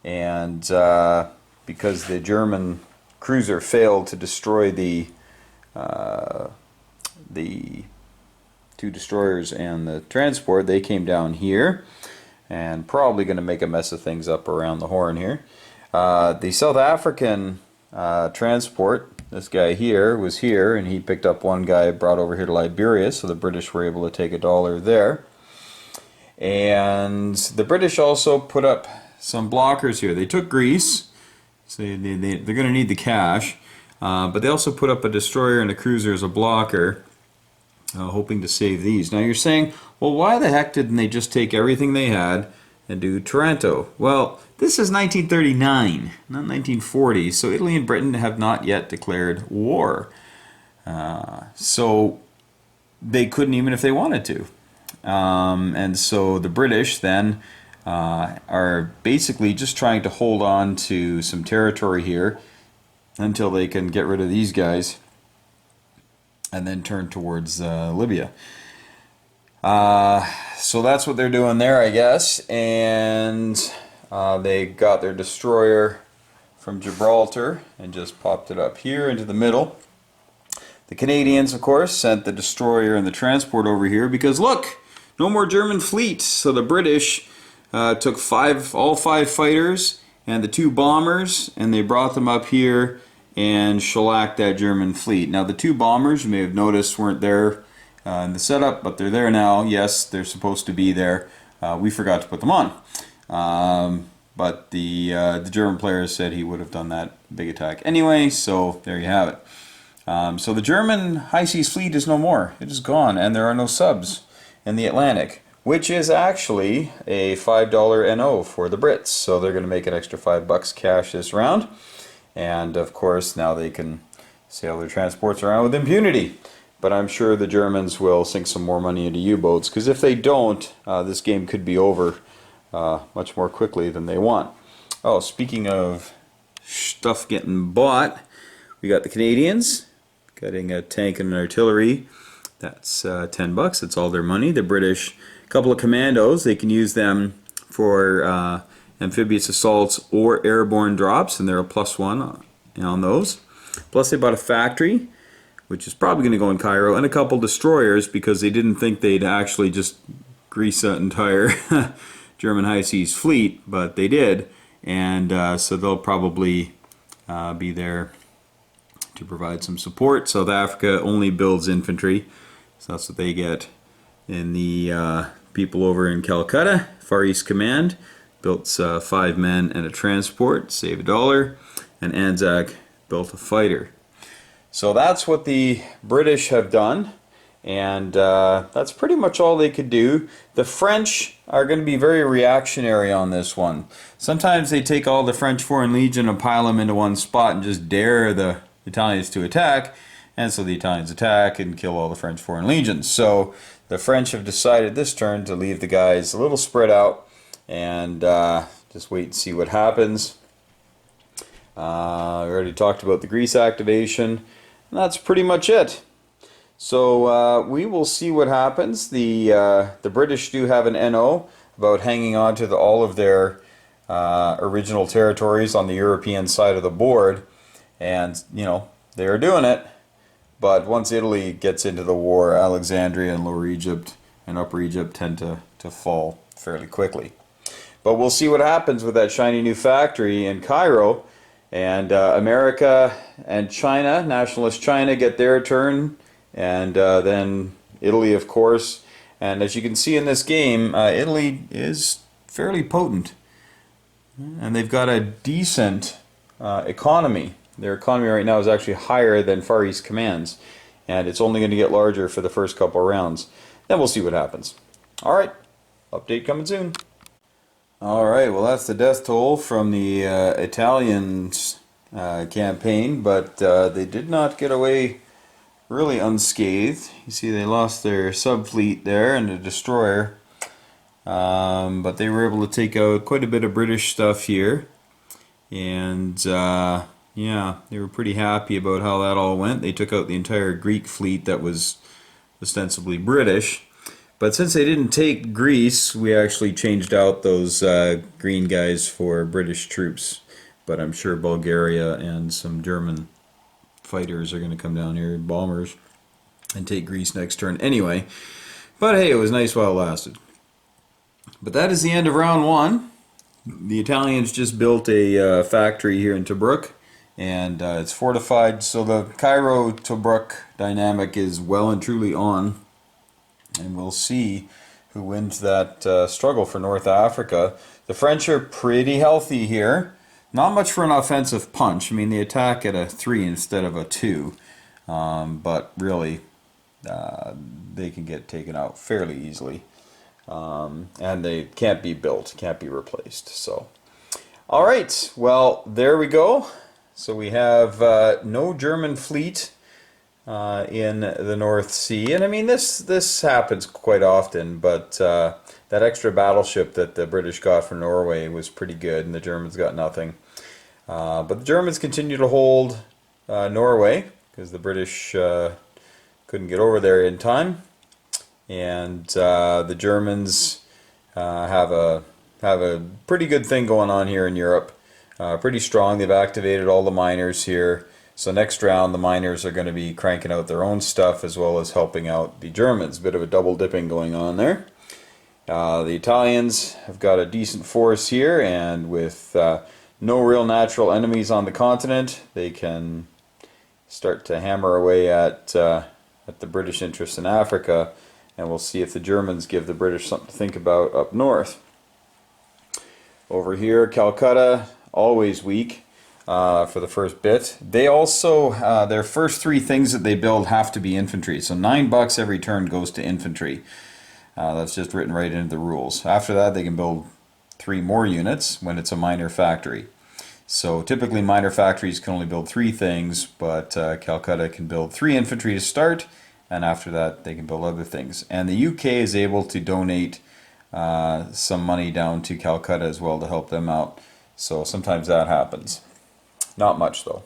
and because the German cruiser failed to destroy the 2 destroyers and the transport, they came down here and probably going to make a mess of things up around the Horn here. The South African transport, this guy here, was here, and he picked up one guy brought over here to Liberia, so the British were able to take $1 there. And the British also put up some blockers here. They took Greece, so they're going to need the cash, but they also put up a destroyer and a cruiser as a blocker, hoping to save these. Now you're saying, well, why the heck didn't they just take everything they had and do Taranto? Well, this is 1939, not 1940, so Italy and Britain have not yet declared war. So they couldn't even if they wanted to. And so the British then are basically just trying to hold on to some territory here until they can get rid of these guys and then turn towards Libya. So that's what they're doing there, I guess. And they got their destroyer from Gibraltar and just popped it up here into the middle. The Canadians, of course, sent the destroyer and the transport over here because, look, no more German fleet. So the British took all 5 fighters and the 2 bombers, and they brought them up here and shellacked that German fleet. Now, the 2 bombers, you may have noticed, weren't there in the setup, but they're there now. Yes, they're supposed to be there. We forgot to put them on. But the German player said he would have done that big attack anyway, so there you have it. So the German high seas fleet is no more. It is gone, and there are no subs in the Atlantic, which is actually a $5 NO for the Brits. So they're going to make an extra $5 cash this round. And of course, now they can sail their transports around with impunity. But I'm sure the Germans will sink some more money into U-boats, because if they don't, this game could be over much more quickly than they want. Oh, speaking of stuff getting bought, we got the Canadians getting a tank and an artillery. That's $10. That's all their money. The British, a couple of commandos. They can use them for amphibious assaults or airborne drops, and they're a +1 on those. Plus, they bought a factory, which is probably going to go in Cairo, and a couple destroyers because they didn't think they'd actually just grease the entire German high seas fleet, but they did, and so they'll probably be there to provide some support. South Africa only builds infantry, so that's what they get. And the people over in Calcutta, Far East Command, built 5 men and a transport, save $1, and Anzac built a fighter. So that's what the British have done, and that's pretty much all they could do. The French are going to be very reactionary on this one. Sometimes they take all the French Foreign Legion and pile them into one spot and just dare the Italians to attack, and so the Italians attack and kill all the French Foreign Legions. So the French have decided this turn to leave the guys a little spread out and just wait and see what happens. We already talked about the Greece activation, and that's pretty much it. So we will see what happens. The British do have an NO about hanging on to all of their original territories on the European side of the board, and you know they are doing it. But once Italy gets into the war, Alexandria and Lower Egypt and Upper Egypt tend to fall fairly quickly. But we'll see what happens with that shiny new factory in Cairo. And America and China, nationalist China, get their turn. And then Italy, of course. And as you can see in this game, Italy is fairly potent. And they've got a decent economy. Their economy right now is actually higher than Far East Command's. And it's only going to get larger for the first couple of rounds. Then we'll see what happens. Alright, update coming soon. Alright, well that's the death toll from the Italians campaign, but they did not get away really unscathed. You see they lost their subfleet there and a destroyer, but they were able to take out quite a bit of British stuff here, and yeah, they were pretty happy about how that all went. They took out the entire Greek fleet that was ostensibly British. But since they didn't take Greece, we actually changed out those green guys for British troops. But I'm sure Bulgaria and some German fighters are going to come down here, bombers, and take Greece next turn anyway. But hey, it was nice while it lasted. But that is the end of round one. The Italians just built a factory here in Tobruk, and it's fortified. So the Cairo-Tobruk dynamic is well and truly on. And we'll see who wins that struggle for North Africa. The French are pretty healthy here. Not much for an offensive punch. I mean, they attack at a 3 instead of a 2. But really, they can get taken out fairly easily. And they can't be built, can't be replaced. So, all right, well, there we go. So we have no German fleet in the North Sea, and I mean this happens quite often, but that extra battleship that the British got from Norway was pretty good, and the Germans got nothing. But the Germans continue to hold Norway because the British couldn't get over there in time, and the Germans have a pretty good thing going on here in Europe. Pretty strong. They've activated all the miners here. So next round, the miners are going to be cranking out their own stuff as well as helping out the Germans. Bit of a double dipping going on there. The Italians have got a decent force here, and with no real natural enemies on the continent, they can start to hammer away at the British interests in Africa, and we'll see if the Germans give the British something to think about up north. Over here, Calcutta, always weak. For the first bit. They also, their first 3 things that they build have to be infantry. So $9 every turn goes to infantry. That's just written right into the rules. After that, they can build 3 more units when it's a minor factory. So typically minor factories can only build 3 things, but Calcutta can build 3 infantry to start, and after that they can build other things. And the UK is able to donate some money down to Calcutta as well to help them out. So sometimes that happens. Not much, though.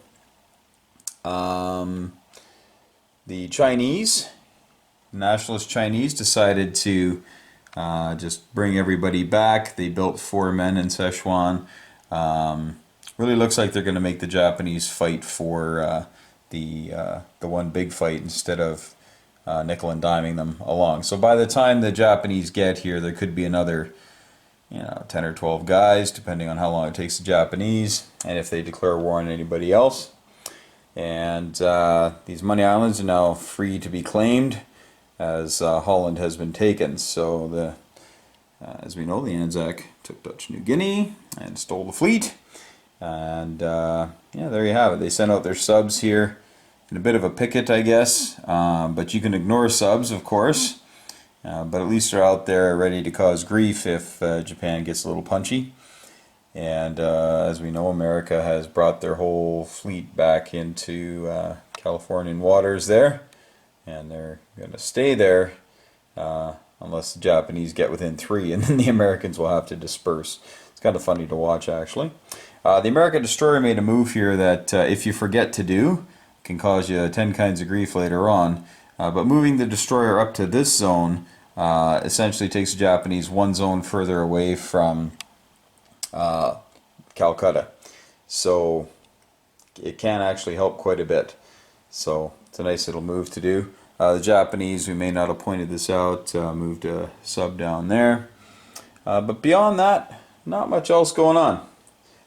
The Chinese, nationalist Chinese, decided to just bring everybody back. They built 4 men in Sichuan. Really looks like they're going to make the Japanese fight for the one big fight instead of nickel and diming them along. So by the time the Japanese get here, there could be another 10 or 12 guys, depending on how long it takes the Japanese, and if they declare war on anybody else. And these Money Islands are now free to be claimed, as Holland has been taken. So, as we know, the Anzac took Dutch New Guinea and stole the fleet. And yeah, there you have it. They sent out their subs here in a bit of a picket, I guess. But you can ignore subs, of course. But at least they're out there ready to cause grief if Japan gets a little punchy. And as we know, America has brought their whole fleet back into Californian waters there. And they're going to stay there unless the Japanese get within 3, and then the Americans will have to disperse. It's kind of funny to watch, actually. The American destroyer made a move here that if you forget to do, can cause you 10 kinds of grief later on. But moving the destroyer up to this zone essentially takes the Japanese one zone further away from Calcutta. So it can actually help quite a bit. So it's a nice little move to do. The Japanese, we may not have pointed this out, moved a sub down there. But beyond that, not much else going on.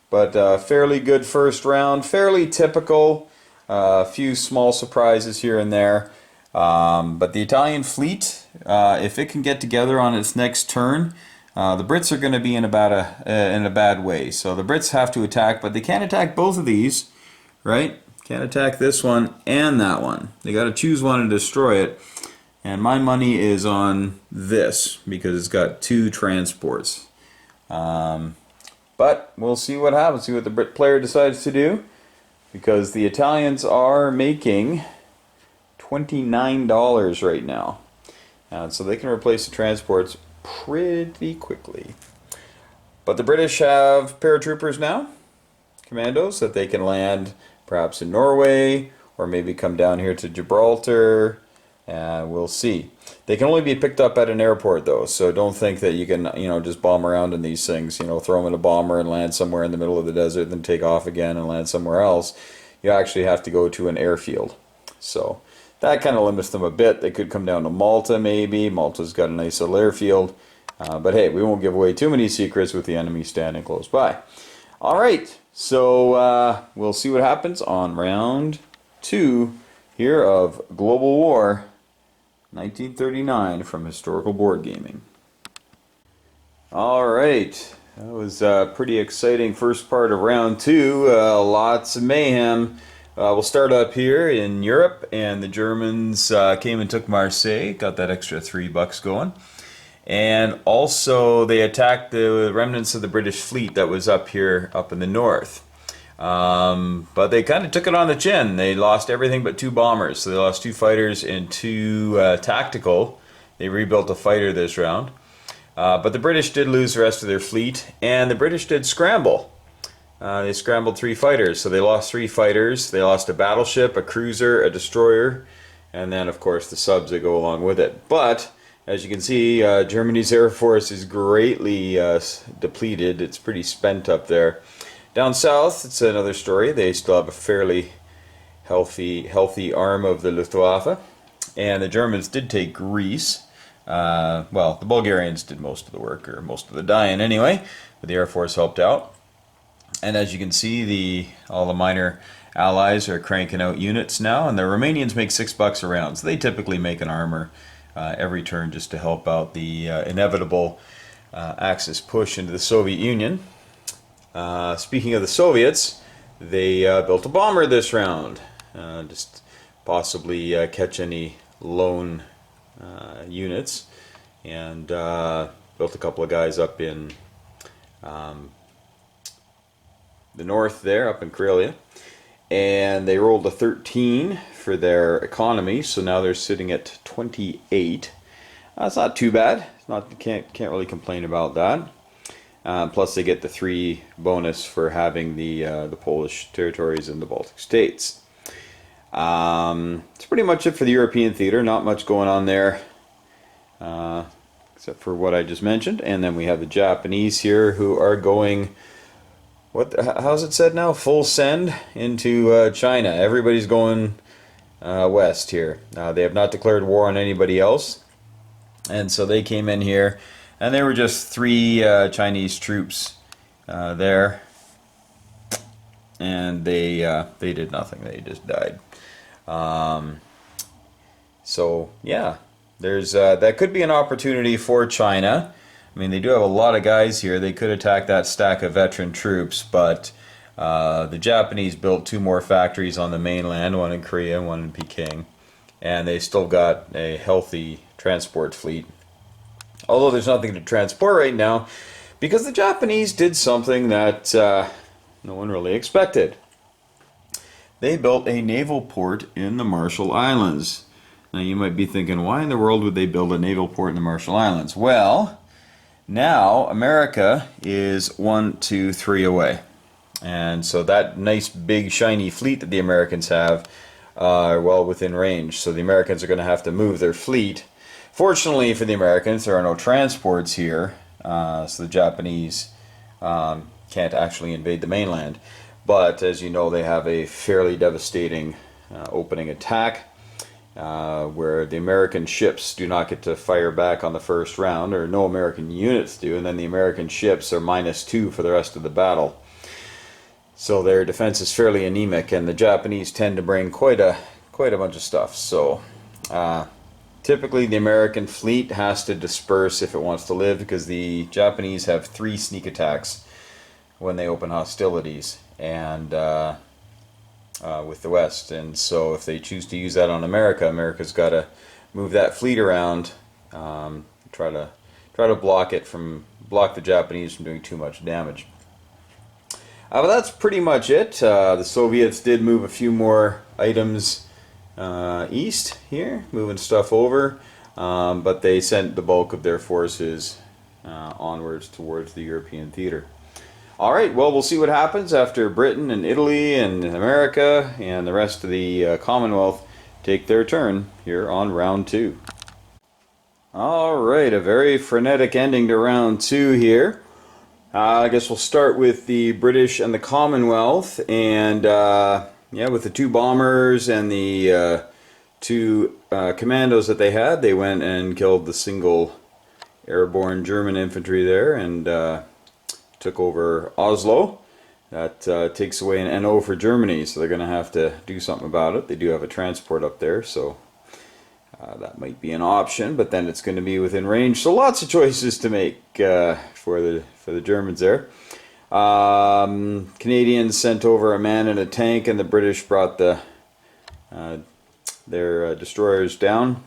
But fairly good first round, fairly typical. A few small surprises here and there. But the Italian fleet, if it can get together on its next turn, the Brits are going to be in a bad way. So the Brits have to attack, but they can't attack both of these, right? Can't attack this one and that one. They got to choose one and destroy it. And my money is on this because it's got 2 transports. But we'll see what happens, see what the Brit player decides to do, because the Italians are making $29 right now. So they can replace the transports pretty quickly. But the British have paratroopers now, commandos, that they can land perhaps in Norway, or maybe come down here to Gibraltar. We'll see. They can only be picked up at an airport though, so don't think that you can, just bomb around in these things, throw them in a bomber and land somewhere in the middle of the desert, then take off again and land somewhere else. You actually have to go to an airfield. So that kind of limits them a bit. They could come down to Malta maybe. Malta's got a nice little airfield. But hey, we won't give away too many secrets with the enemy standing close by. Alright, so we'll see what happens on round 2 here of Global War 1939 from Historical Board Gaming. Alright, that was a pretty exciting first part of round 2. Lots of mayhem. We'll start up here in Europe, and the Germans came and took Marseille, got that extra $3 going. And also they attacked the remnants of the British fleet that was up here, up in the north. But they kind of took it on the chin. They lost everything but 2 bombers. So they lost 2 fighters and 2 tactical. They rebuilt a fighter this round. But the British did lose the rest of their fleet, and the British did scramble. They scrambled 3 fighters, so they lost 3 fighters. They lost a battleship, a cruiser, a destroyer, and then of course the subs that go along with it. But as you can see, Germany's Air Force is greatly depleted. It's pretty spent up there. Down south, it's another story. They still have a fairly healthy arm of the Luftwaffe. And the Germans did take Greece. Well, the Bulgarians did most of the work, or most of the dying anyway, but the Air Force helped out. And as you can see, all the minor allies are cranking out units now, and the Romanians make $6 a round. So they typically make an armor every turn just to help out the inevitable Axis push into the Soviet Union. Speaking of the Soviets, they built a bomber this round. Just possibly catch any lone units, and built a couple of guys up in the north there, up in Karelia, and they rolled a 13 for their economy, so now they're sitting at 28. That's not too bad. It's not, can't really complain about that. Plus they get the 3 bonus for having the Polish territories and the Baltic states. It's pretty much it for the European theater. Not much going on there, except for what I just mentioned. And then we have the Japanese here, who are going, how's it said now? Full send into China. Everybody's going west here. They have not declared war on anybody else, and so they came in here, and there were just 3 Chinese troops there, and they did nothing. They just died. So yeah, there's that could be an opportunity for China. I mean, they do have a lot of guys here. They could attack that stack of veteran troops, but the Japanese built 2 more factories on the mainland, one in Korea and one in Peking, and they still got a healthy transport fleet. Although there's nothing to transport right now, because the Japanese did something that no one really expected. They built a naval port in the Marshall Islands. Now you might be thinking, why in the world would they build a naval port in the Marshall Islands? Well, now America is 1, 2, 3 away. And so that nice big shiny fleet that the Americans have are well within range. So the Americans are going to have to move their fleet. Fortunately for the Americans, there are no transports here, so the Japanese can't actually invade the mainland. But as you know, they have a fairly devastating opening attack, where the American ships do not get to fire back on the first round, or no American units do, and then the American ships are -2 for the rest of the battle. So their defense is fairly anemic, and the Japanese tend to bring quite a bunch of stuff. So typically the American fleet has to disperse if it wants to live, because the Japanese have 3 sneak attacks when they open hostilities and with the West. And so if they choose to use that on America, America's got to move that fleet around, try to block the Japanese from doing too much damage. But that's pretty much it. The Soviets did move a few more items east here, moving stuff over, but they sent the bulk of their forces onwards towards the European theater. Alright, well, we'll see what happens after Britain and Italy and America and the rest of the Commonwealth take their turn here on round 2. Alright, a very frenetic ending to round 2 here. I guess we'll start with the British and the Commonwealth, and yeah, with the 2 bombers and the 2 commandos that they had, they went and killed the single airborne German infantry there and took over Oslo. That takes away an NO for Germany, so they're going to have to do something about it. They do have a transport up there, so that might be an option, but then it's going to be within range. So lots of choices to make for the Germans there. Canadians sent over a man in a tank, and the British brought their destroyers down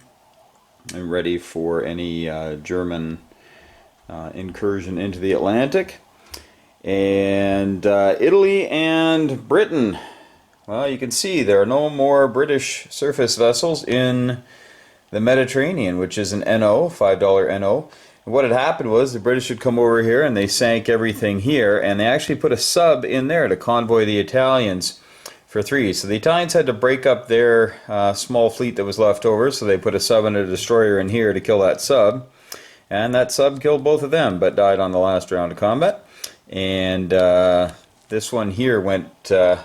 and ready for any German incursion into the Atlantic. And Italy and Britain. Well, you can see there are no more British surface vessels in the Mediterranean, which is an NO, $5 NO. And what had happened was the British had come over here and they sank everything here, and they actually put a sub in there to convoy the Italians for 3. So the Italians had to break up their small fleet that was left over, so they put a sub and a destroyer in here to kill that sub. And that sub killed both of them, but died on the last round of combat. And this one here went the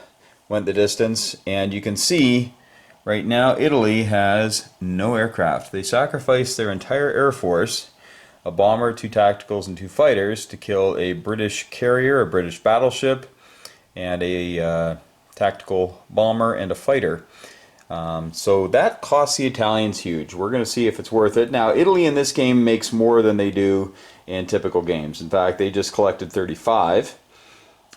distance, and you can see right now Italy has no aircraft. They sacrificed their entire air force, a bomber, 2 tacticals, and 2 fighters, to kill a British carrier, a British battleship, and a tactical bomber and a fighter. So that costs the Italians huge. We're going to see if it's worth it. Now, Italy in this game makes more than they do in typical games. In fact, they just collected 35.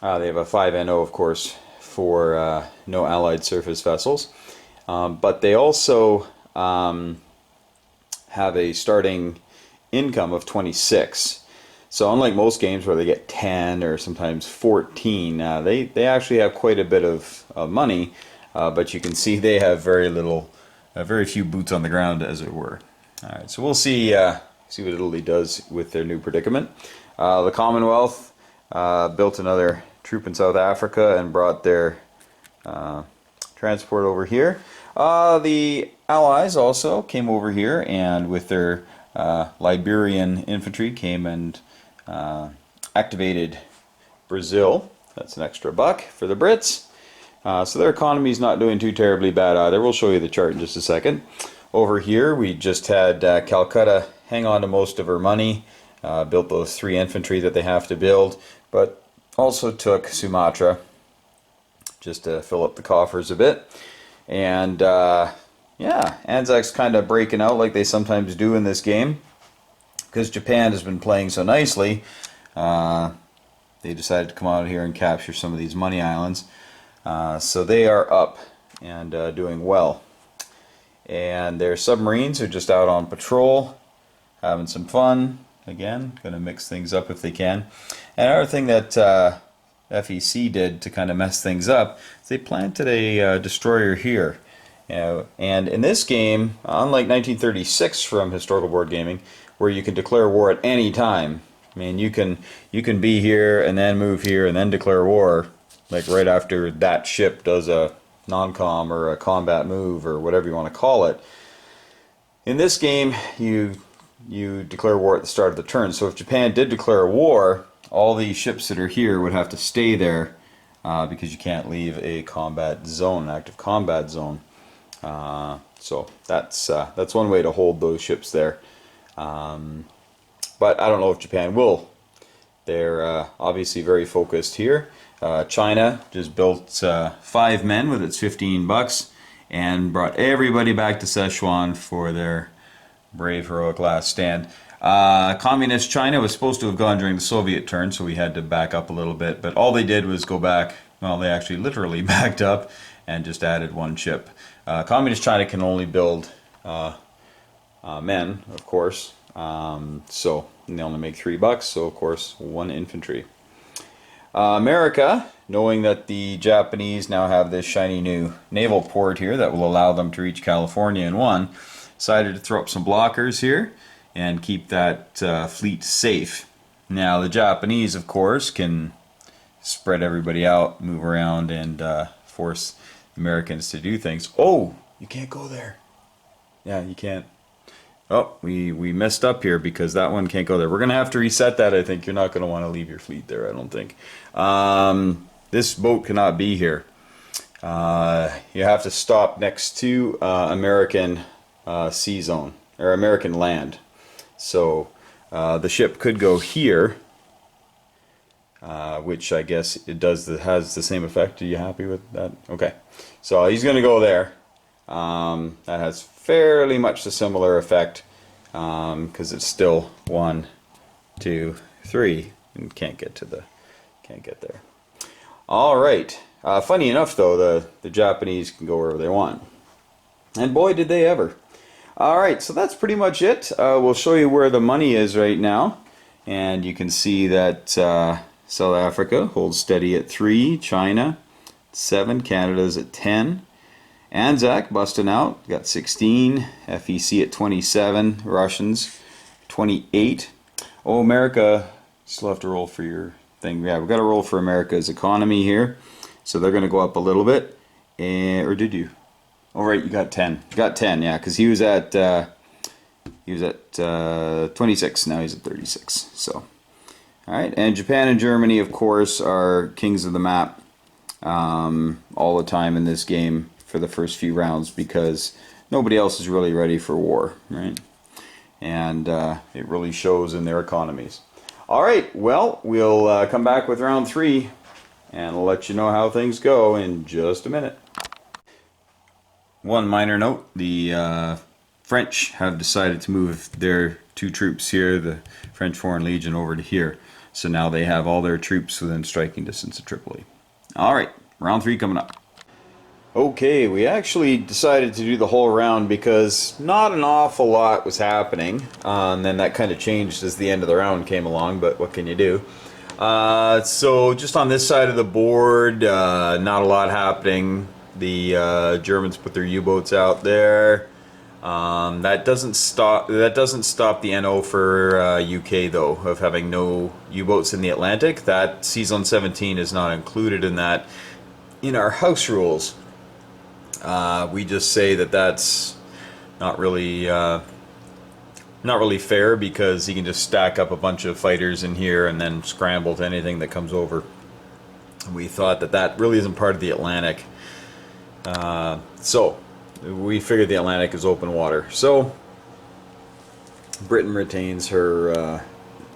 They have a 5 NO, of course, for no Allied surface vessels. But they also have a starting income of 26. So unlike most games where they get 10 or sometimes 14, they actually have quite a bit of money. But you can see they have very few boots on the ground, as it were. All right, so we'll see what Italy does with their new predicament. The Commonwealth built another troop in South Africa and brought their transport over here. The Allies also came over here, and with their Liberian infantry came and activated Brazil. That's an extra $1 for the Brits. So their economy is not doing too terribly bad either. We'll show you the chart in just a second. Over here we just had Calcutta hang on to most of her money, built those 3 infantry that they have to build, but also took Sumatra just to fill up the coffers a bit. And yeah, Anzacs kind of breaking out like they sometimes do in this game, because Japan has been playing so nicely. They decided to come out here and capture some of these money islands. So they are up and doing well. And their submarines are just out on patrol, having some fun. Again, going to mix things up if they can. And another thing that FEC did to kind of mess things up is they planted a destroyer here. And in this game, unlike 1936 from historical board gaming, where you can declare war at any time. I mean, you can be here and then move here and then declare war, like right after that ship does a non-com or a combat move or whatever you want to call it. In this game, you declare war at the start of the turn. So if Japan did declare a war, all the ships that are here would have to stay there because you can't leave a combat zone, an active combat zone. So that's one way to hold those ships there. But I don't know if Japan will. They're obviously very focused here. China just built 5 men with its $15 and brought everybody back to Szechuan for their brave, heroic last stand. Communist China was supposed to have gone during the Soviet turn, so we had to back up a little bit. But all they did was go back. Well, they actually literally backed up and just added 1 ship. Communist China can only build men, of course. So they only make $3, so of course 1 infantry. America, knowing that the Japanese now have this shiny new naval port here that will allow them to reach California in 1, decided to throw up some blockers here and keep that fleet safe. Now the Japanese, of course, can spread everybody out, move around, and force Americans to do things. Oh, you can't go there. Yeah, you can't. Oh, we messed up here because that one can't go there. We're going to have to reset that, I think. You're not going to want to leave your fleet there, I don't think. This boat cannot be here. You have to stop next to American sea zone, or American land. So the ship could go here, which I guess it has the same effect. Are you happy with that? Okay. So he's going to go there. That has fairly much a similar effect because it's still 1, 2, 3, and can't get there. All right. Funny enough, though, the Japanese can go wherever they want, and boy, did they ever. All right, so that's pretty much it. We'll show you where the money is right now, and you can see that South Africa holds steady at 3, China 7, Canada's at 10. Anzac busting out, got 16, FEC at 27, Russians 28. Oh, America, still have to roll for your thing. Yeah, we've got to roll for America's economy here. So they're going to go up a little bit. Or did you? Oh, right, you got 10. You got 10, yeah, because he was at 26, now he's at 36. So, all right, and Japan and Germany, of course, are kings of the map all the time in this game for the first few rounds because nobody else is really ready for war, right? And it really shows in their economies. All right, well, we'll come back with round 3 and I'll let you know how things go in just a minute. One minor note, the French have decided to move their 2 troops here, the French Foreign Legion, over to here. So now they have all their troops within striking distance of Tripoli. All right, round 3 coming up. Okay, we actually decided to do the whole round because not an awful lot was happening, and then that kind of changed as the end of the round came along, but what can you do? So just on this side of the board, not a lot happening. The Germans put their U-boats out there. That doesn't stop the NO for UK though, of having no U-boats in the Atlantic. That Sea Zone 17 is not included in that in our house rules. We just say that that's not really fair because he can just stack up a bunch of fighters in here and then scramble to anything that comes over. We thought that really isn't part of the Atlantic, so we figured the Atlantic is open water. So Britain retains her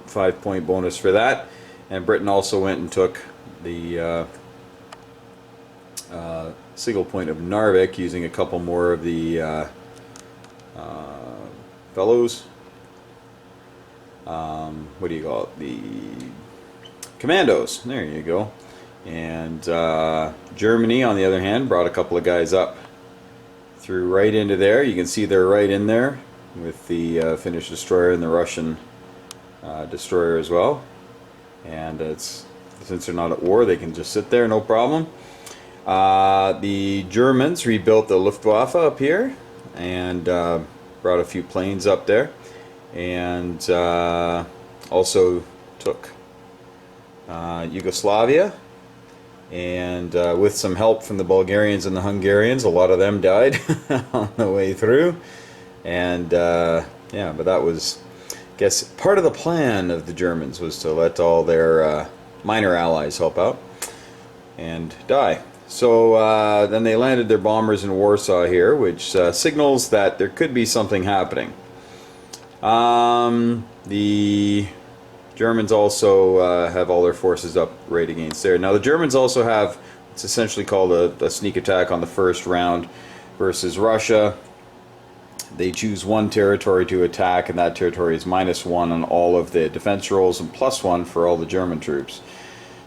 5-point bonus for that, and Britain also went and took the single point of Narvik using a couple more of the fellows. What do you call it? The commandos. There you go. And Germany, on the other hand, brought a couple of guys up through right into there. You can see they're right in there with the Finnish destroyer and the Russian destroyer as well. And since they're not at war, they can just sit there, no problem. The Germans rebuilt the Luftwaffe up here and brought a few planes up there, and also took Yugoslavia and with some help from the Bulgarians and the Hungarians, a lot of them died on the way through. And yeah, but that was, I guess, part of the plan of the Germans was to let all their minor allies help out and die. So then they landed their bombers in Warsaw here, which signals that there could be something happening. The Germans also have all their forces up right against there. Now the Germans also have, it's essentially called a sneak attack on the first round versus Russia. They choose one territory to attack, and that territory is -1 on all of the defense rolls and +1 for all the German troops.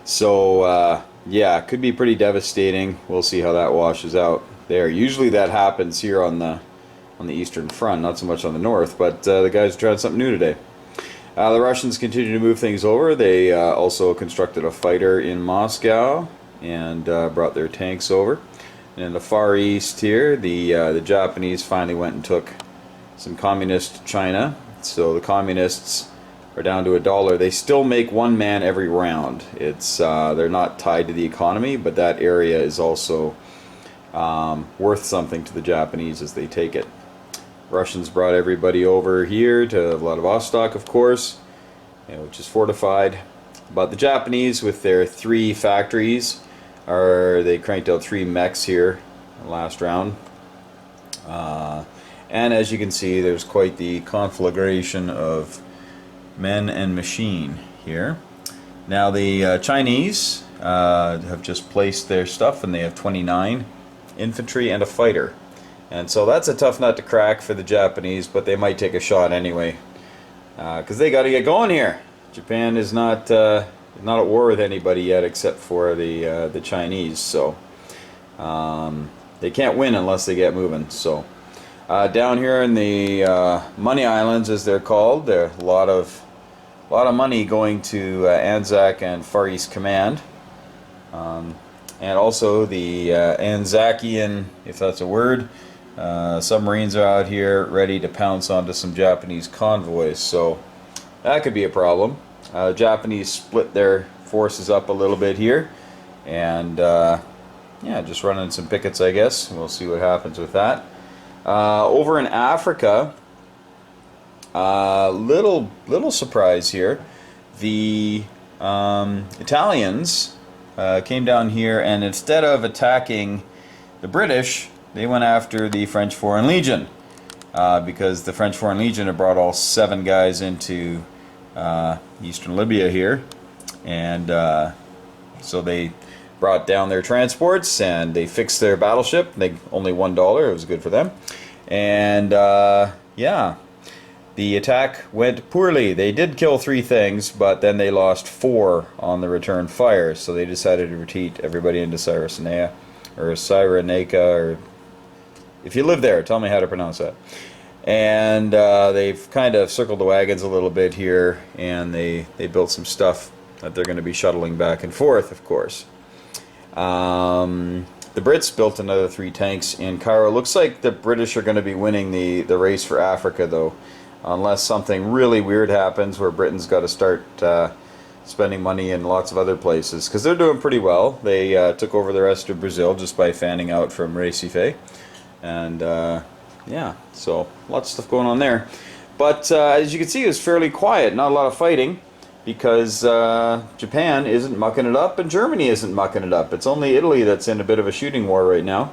So yeah, it could be pretty devastating. We'll see how that washes out there. Usually that happens here on the Eastern Front, not so much on the North, but the guys are trying something new today. The Russians continue to move things over. They also constructed a fighter in Moscow and brought their tanks over. And in the Far East here, the Japanese finally went and took some communist China. So the communists are down to $1. They still make one man every round. It's they're not tied to the economy, but that area is also worth something to the Japanese as they take it. Russians brought everybody over here to Vladivostok, of course, which is fortified. But the Japanese, with their 3 factories, they cranked out 3 mechs here last round. And as you can see, there's quite the conflagration of men and machine here. Now the Chinese have just placed their stuff, and they have 29 infantry and a fighter. And so that's a tough nut to crack for the Japanese, but they might take a shot anyway, because they got to get going here. Japan is not at war with anybody yet, except for the Chinese. So they can't win unless they get moving. So down here in the Money Islands, as they're called, there are a lot of money going to Anzac and Far East Command, and also the Anzacian, if that's a word. Submarines are out here ready to pounce onto some Japanese convoys, so that could be a problem. Japanese split their forces up a little bit here, and yeah, just running some pickets, I guess. We'll see what happens with that. Over in Africa, little surprise here. The Italians came down here, and instead of attacking the British, they went after the French Foreign Legion, because the French Foreign Legion had brought all 7 guys into eastern Libya here, and so they brought down their transports and they fixed their battleship. They only $1. It was good for them, and yeah, the attack went poorly. They did kill 3 things, but then they lost 4 on the return fire, so they decided to retreat everybody into Cyrenaica, or if you live there, tell me how to pronounce that. And they've kind of circled the wagons a little bit here, and they built some stuff that they're going to be shuttling back and forth, of course. The Brits built another 3 tanks in Cairo. Looks like the British are going to be winning the race for Africa, though, unless something really weird happens where Britain's got to start spending money in lots of other places, because they're doing pretty well. They took over the rest of Brazil just by fanning out from Recife. And yeah, so lots of stuff going on there. But as you can see, it was fairly quiet, not a lot of fighting, because Japan isn't mucking it up and Germany isn't mucking it up. It's only Italy that's in a bit of a shooting war right now.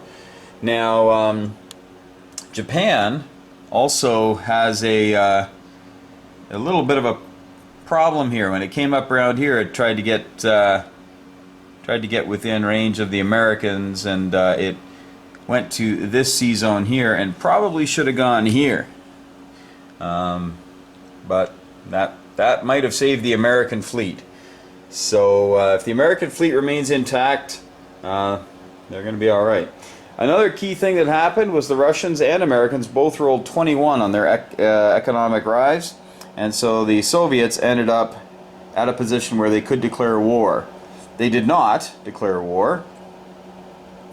Now, Japan also has a little bit of a problem here. When it came up around here, it tried to get within range of the Americans, and it went to this sea zone here, and probably should have gone here, but that might have saved the American fleet. So if the American fleet remains intact, they're going to be all right. Another key thing that happened was the Russians and Americans both rolled 21 on their economic rise, and so the Soviets ended up at a position where they could declare war. They did not declare war,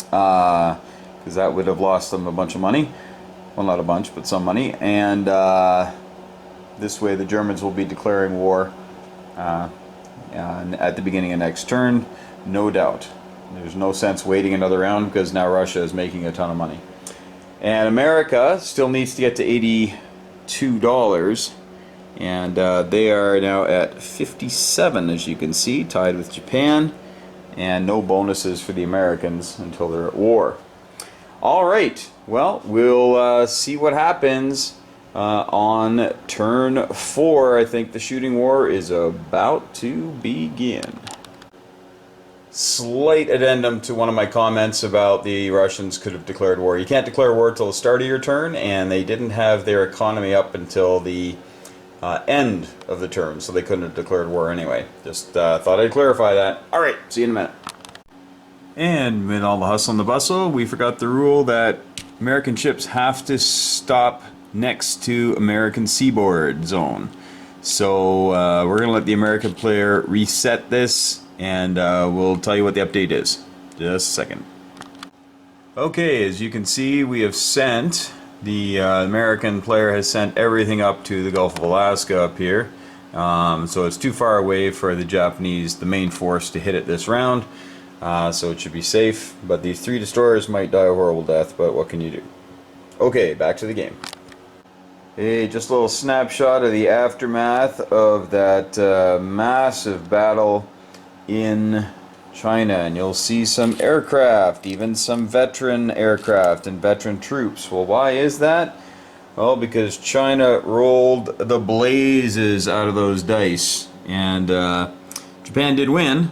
because that would have lost them a bunch of money. Well, not a bunch, but some money. And this way the Germans will be declaring war at the beginning of next turn, no doubt. There's no sense waiting another round because now Russia is making a ton of money. And America still needs to get to $82, and they are now at 57, as you can see, tied with Japan, and no bonuses for the Americans until they're at war. All right, well, we'll see what happens on turn 4. I think the shooting war is about to begin. Slight addendum to one of my comments about the Russians could have declared war. You can't declare war till the start of your turn, and they didn't have their economy up until the end of the turn, so they couldn't have declared war anyway. Just thought I'd clarify that. Alright, see you in a minute. And with all the hustle and the bustle, we forgot the rule that American ships have to stop next to American seaboard zone. So we're going to let the American player reset this, and we'll tell you what the update is. Just a second. Okay, as you can see, we have sent, the American player has sent everything up to the Gulf of Alaska up here. So it's too far away for the Japanese, the main force, to hit it this round. So it should be safe, but these 3 destroyers might die a horrible death, but what can you do? Okay, back to the game. Hey, just a little snapshot of the aftermath of that massive battle in China, and you'll see some aircraft, even some veteran aircraft and veteran troops. Well, why is that? Well, because China rolled the blazes out of those dice, and Japan did win,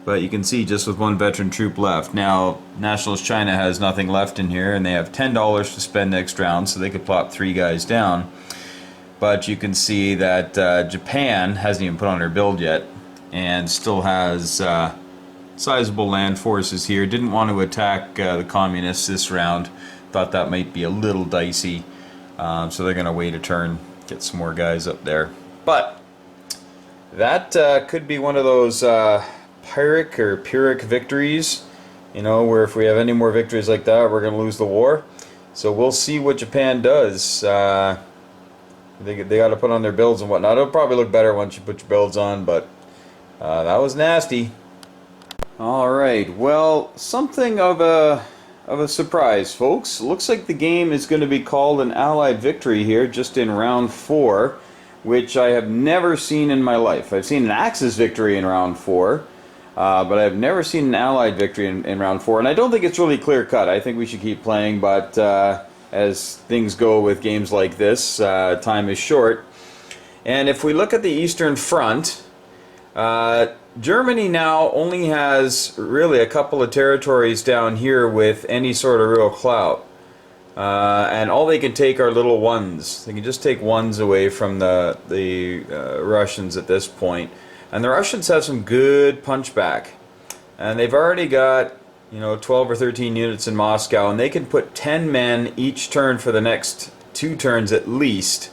but you can see just with 1 veteran troop left. Now, Nationalist China has nothing left in here, and they have $10 to spend next round, so they could plop 3 guys down. But you can see that Japan hasn't even put on her build yet, and still has sizable land forces here. Didn't want to attack the communists this round. Thought that might be a little dicey, so they're going to wait a turn, get some more guys up there. But that could be one of those Pyrrhic or Pyrrhic victories, you know, where if we have any more victories like that, we're going to lose the war. So we'll see what Japan does. They got to put on their builds and whatnot. It'll probably look better once you put your builds on, but that was nasty. Alright, well, something of a surprise, folks. Looks like the game is going to be called an Allied victory here, just in round 4, which I have never seen in my life. I've seen an Axis victory in round 4, but I've never seen an Allied victory in round 4, and I don't think it's really clear-cut. I think we should keep playing, but as things go with games like this, time is short. And if we look at the Eastern Front, Germany now only has really a couple of territories down here with any sort of real clout. And all they can take are little ones. They can just take ones away from the Russians at this point. And the Russians have some good punchback. And they've already got, you know, 12 or 13 units in Moscow, and they can put 10 men each turn for the next 2 turns at least.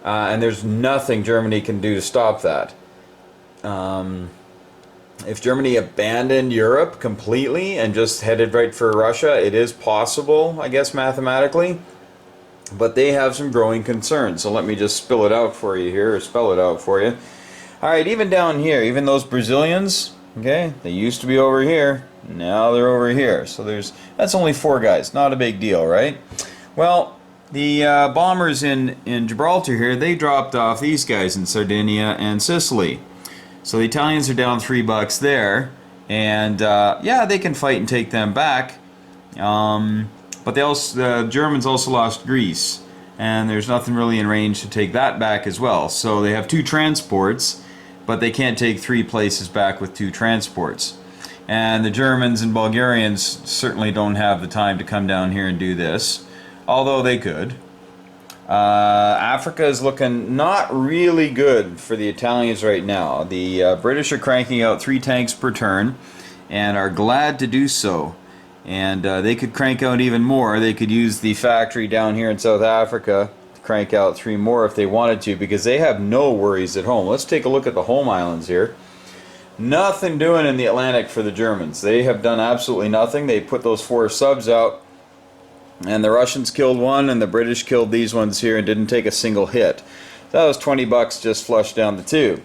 And there's nothing Germany can do to stop that. If Germany abandoned Europe completely and just headed right for Russia, it is possible, I guess, mathematically. But they have some growing concerns. So let me just spill it out for you here, or spell it out for you. Alright, even down here, even those Brazilians, okay, they used to be over here. Now they're over here. So that's only 4 guys. Not a big deal, right? Well, the bombers in Gibraltar here, they dropped off these guys in Sardinia and Sicily. So the Italians are down $3 there, and yeah, they can fight and take them back. But the Germans also lost Greece, and there's nothing really in range to take that back as well. So they have 2 transports, but they can't take 3 places back with 2 transports. And the Germans and Bulgarians certainly don't have the time to come down here and do this, although they could. Africa is looking not really good for the Italians right now. The British are cranking out 3 tanks per turn, and are glad to do so. And they could crank out even more. They could use the factory down here in South Africa to crank out 3 more if they wanted to, because they have no worries at home. Let's take a look at the home islands here. Nothing doing in the Atlantic for the Germans. They have done absolutely nothing. They put those 4 subs out, and the Russians killed 1, and the British killed these ones here and didn't take a single hit. That was $20 just flushed down the tube.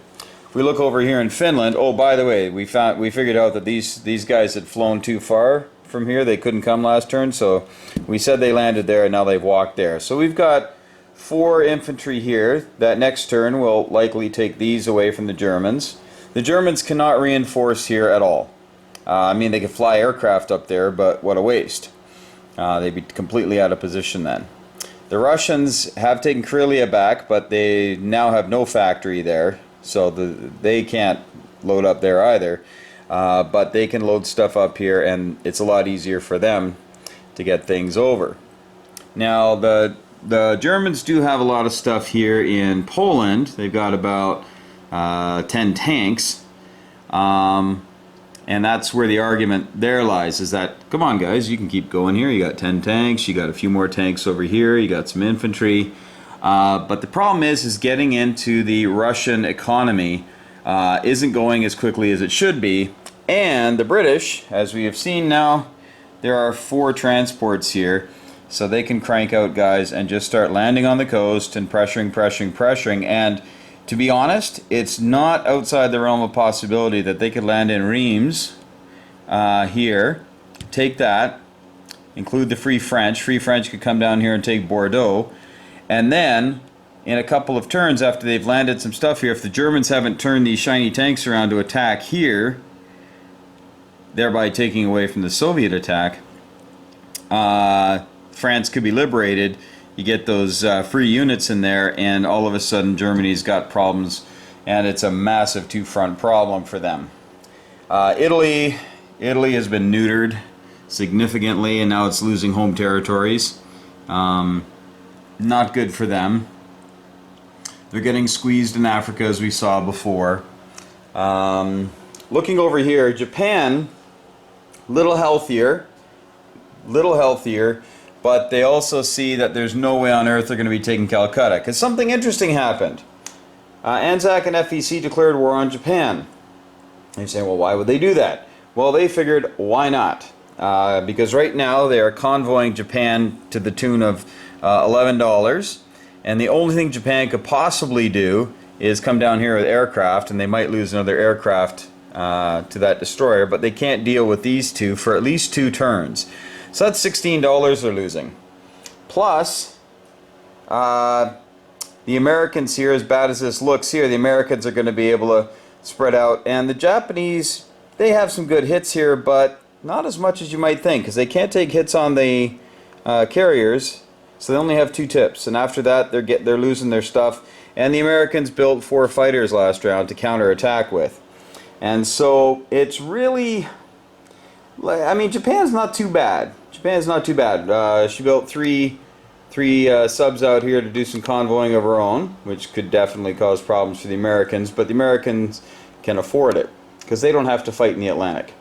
If we look over here in Finland, oh, by the way, we figured out that these guys had flown too far from here. They couldn't come last turn, so we said they landed there, and now they've walked there. So we've got 4 infantry here. That next turn will likely take these away from the Germans. The Germans cannot reinforce here at all. I mean, they could fly aircraft up there, but what a waste. They'd be completely out of position then. The Russians have taken Karelia back, but they now have no factory there, so they can't load up there either. But they can load stuff up here, and it's a lot easier for them to get things over. Now, the Germans do have a lot of stuff here in Poland. They've got about 10 tanks. And that's where the argument there lies, is that, come on guys, you can keep going here. You got 10 tanks, you got a few more tanks over here, you got some infantry. But the problem is getting into the Russian economy isn't going as quickly as it should be. And the British, as we have seen now, there are 4 transports here. So they can crank out guys and just start landing on the coast and pressuring. And to be honest, it's not outside the realm of possibility that they could land in Reims here, take that, include the Free French. Free French could come down here and take Bordeaux. And then, in a couple of turns after they've landed some stuff here, if the Germans haven't turned these shiny tanks around to attack here, thereby taking away from the Soviet attack, France could be liberated. You get those free units in there, and all of a sudden Germany's got problems, and it's a massive 2-front problem for them. Italy has been neutered significantly, and now it's losing home territories. Not good for them. They're getting squeezed in Africa, as we saw before. Looking over here, Japan, little healthier, but they also see that there's no way on earth they're going to be taking Calcutta, because something interesting happened. ANZAC and FEC declared war on Japan. And you're saying, well, why would they do that? Well, they figured, why not? Because right now they are convoying Japan to the tune of $11, and the only thing Japan could possibly do is come down here with aircraft, and they might lose another aircraft to that destroyer, but they can't deal with these two for at least 2 turns. So that's $16 they're losing. Plus, the Americans here, as bad as this looks here, the Americans are going to be able to spread out. And the Japanese, they have some good hits here, but not as much as you might think, because they can't take hits on the carriers, so they only have 2 tips. And after that, they're losing their stuff. And the Americans built 4 fighters last round to counterattack with. And so it's really, I mean, Japan's not too bad. Japan's not too bad. She built three subs out here to do some convoying of her own, which could definitely cause problems for the Americans, but the Americans can afford it because they don't have to fight in the Atlantic.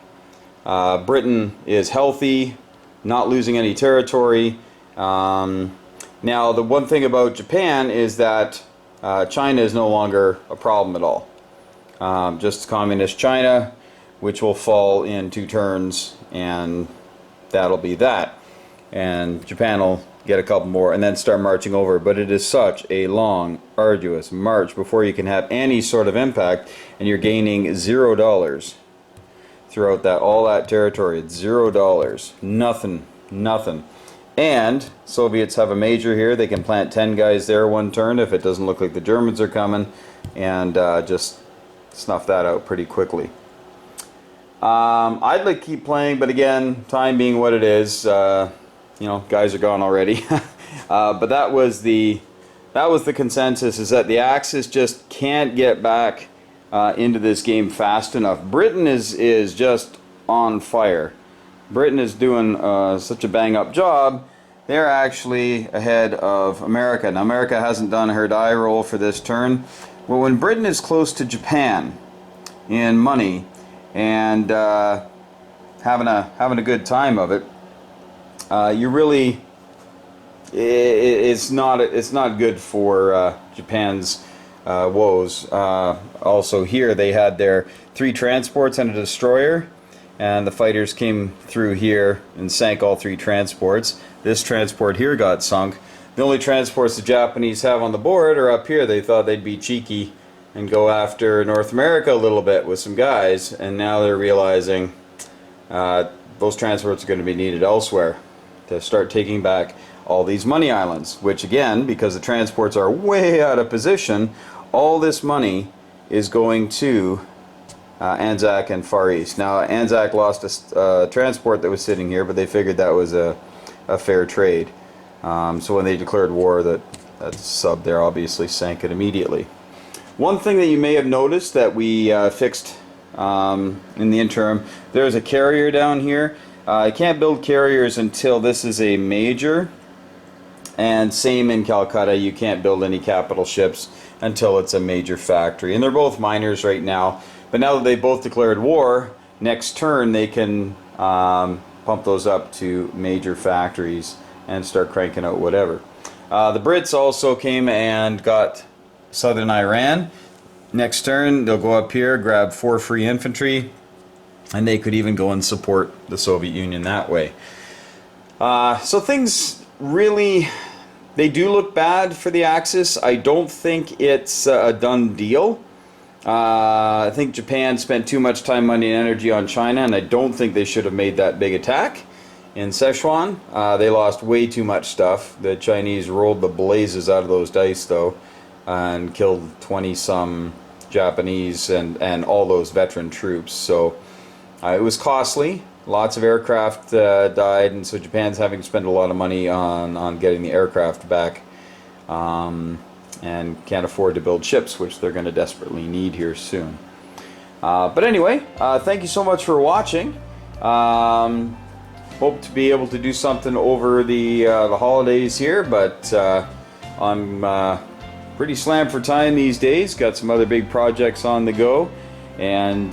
Britain is healthy, not losing any territory. Now, the one thing about Japan is that China is no longer a problem at all. Just communist China, which will fall in 2 turns, and that'll be that. And Japan will get a couple more and then start marching over. But it is such a long, arduous march before you can have any sort of impact, and you're gaining $0 throughout all that territory. It's $0. Nothing. And Soviets have a major here. They can plant 10 guys there 1 turn if it doesn't look like the Germans are coming, and just snuff that out pretty quickly. I'd like to keep playing, but again, time being what it is, you know, guys are gone already. But that was the consensus, is that the Axis just can't get back into this game fast enough. Britain is just on fire. Britain is doing such a bang-up job. They're actually ahead of America. Now, America hasn't done her die roll for this turn. Well, when Britain is close to Japan in money and having a good time of it, you really, it's not good for Japan's woes. Also here they had their 3 transports and a destroyer, and the fighters came through here and sank all 3 transports. This transport here got sunk. The only transports the Japanese have on the board are up here. They thought they'd be cheeky and go after North America a little bit with some guys, and now they're realizing those transports are going to be needed elsewhere to start taking back all these money islands, which again, because the transports are way out of position, all this money is going to Anzac and Far East. Now Anzac lost a transport that was sitting here, but they figured that was a fair trade. So when they declared war, that sub there obviously sank it immediately. One thing that you may have noticed that we fixed in the interim, there's a carrier down here. I can't build carriers until this is a major, and same in Calcutta, you can't build any capital ships until it's a major factory. And they're both minors right now, but now that they both declared war, next turn they can pump those up to major factories and start cranking out whatever. The Brits also came and got southern Iran. Next turn they'll go up here, grab 4 free infantry, and they could even go and support the Soviet Union that way. So things really, they do look bad for the Axis. I don't think it's a done deal. I think Japan spent too much time, money, and energy on China, and I don't think they should have made that big attack in Sichuan. They lost way too much stuff. The Chinese rolled the blazes out of those dice though, and killed 20-some Japanese and all those veteran troops. So it was costly. Lots of aircraft died, and so Japan's having to spend a lot of money on getting the aircraft back, and can't afford to build ships, which they're going to desperately need here soon. But anyway, thank you so much for watching. Hope to be able to do something over the holidays here, but I'm pretty slammed for time these days. Got some other big projects on the go, and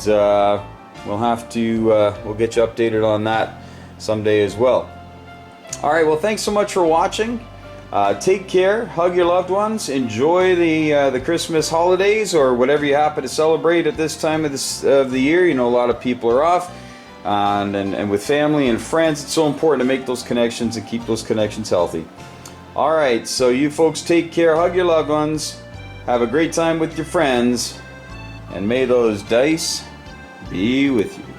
we'll have to we'll get you updated on that someday as well. All right, well, thanks so much for watching. Take care, hug your loved ones, enjoy the Christmas holidays or whatever you happen to celebrate at this time of the year. You know, a lot of people are off, and with family and friends, it's so important to make those connections and keep those connections healthy. All right, so you folks take care, hug your loved ones, have a great time with your friends, and may those dice be with you.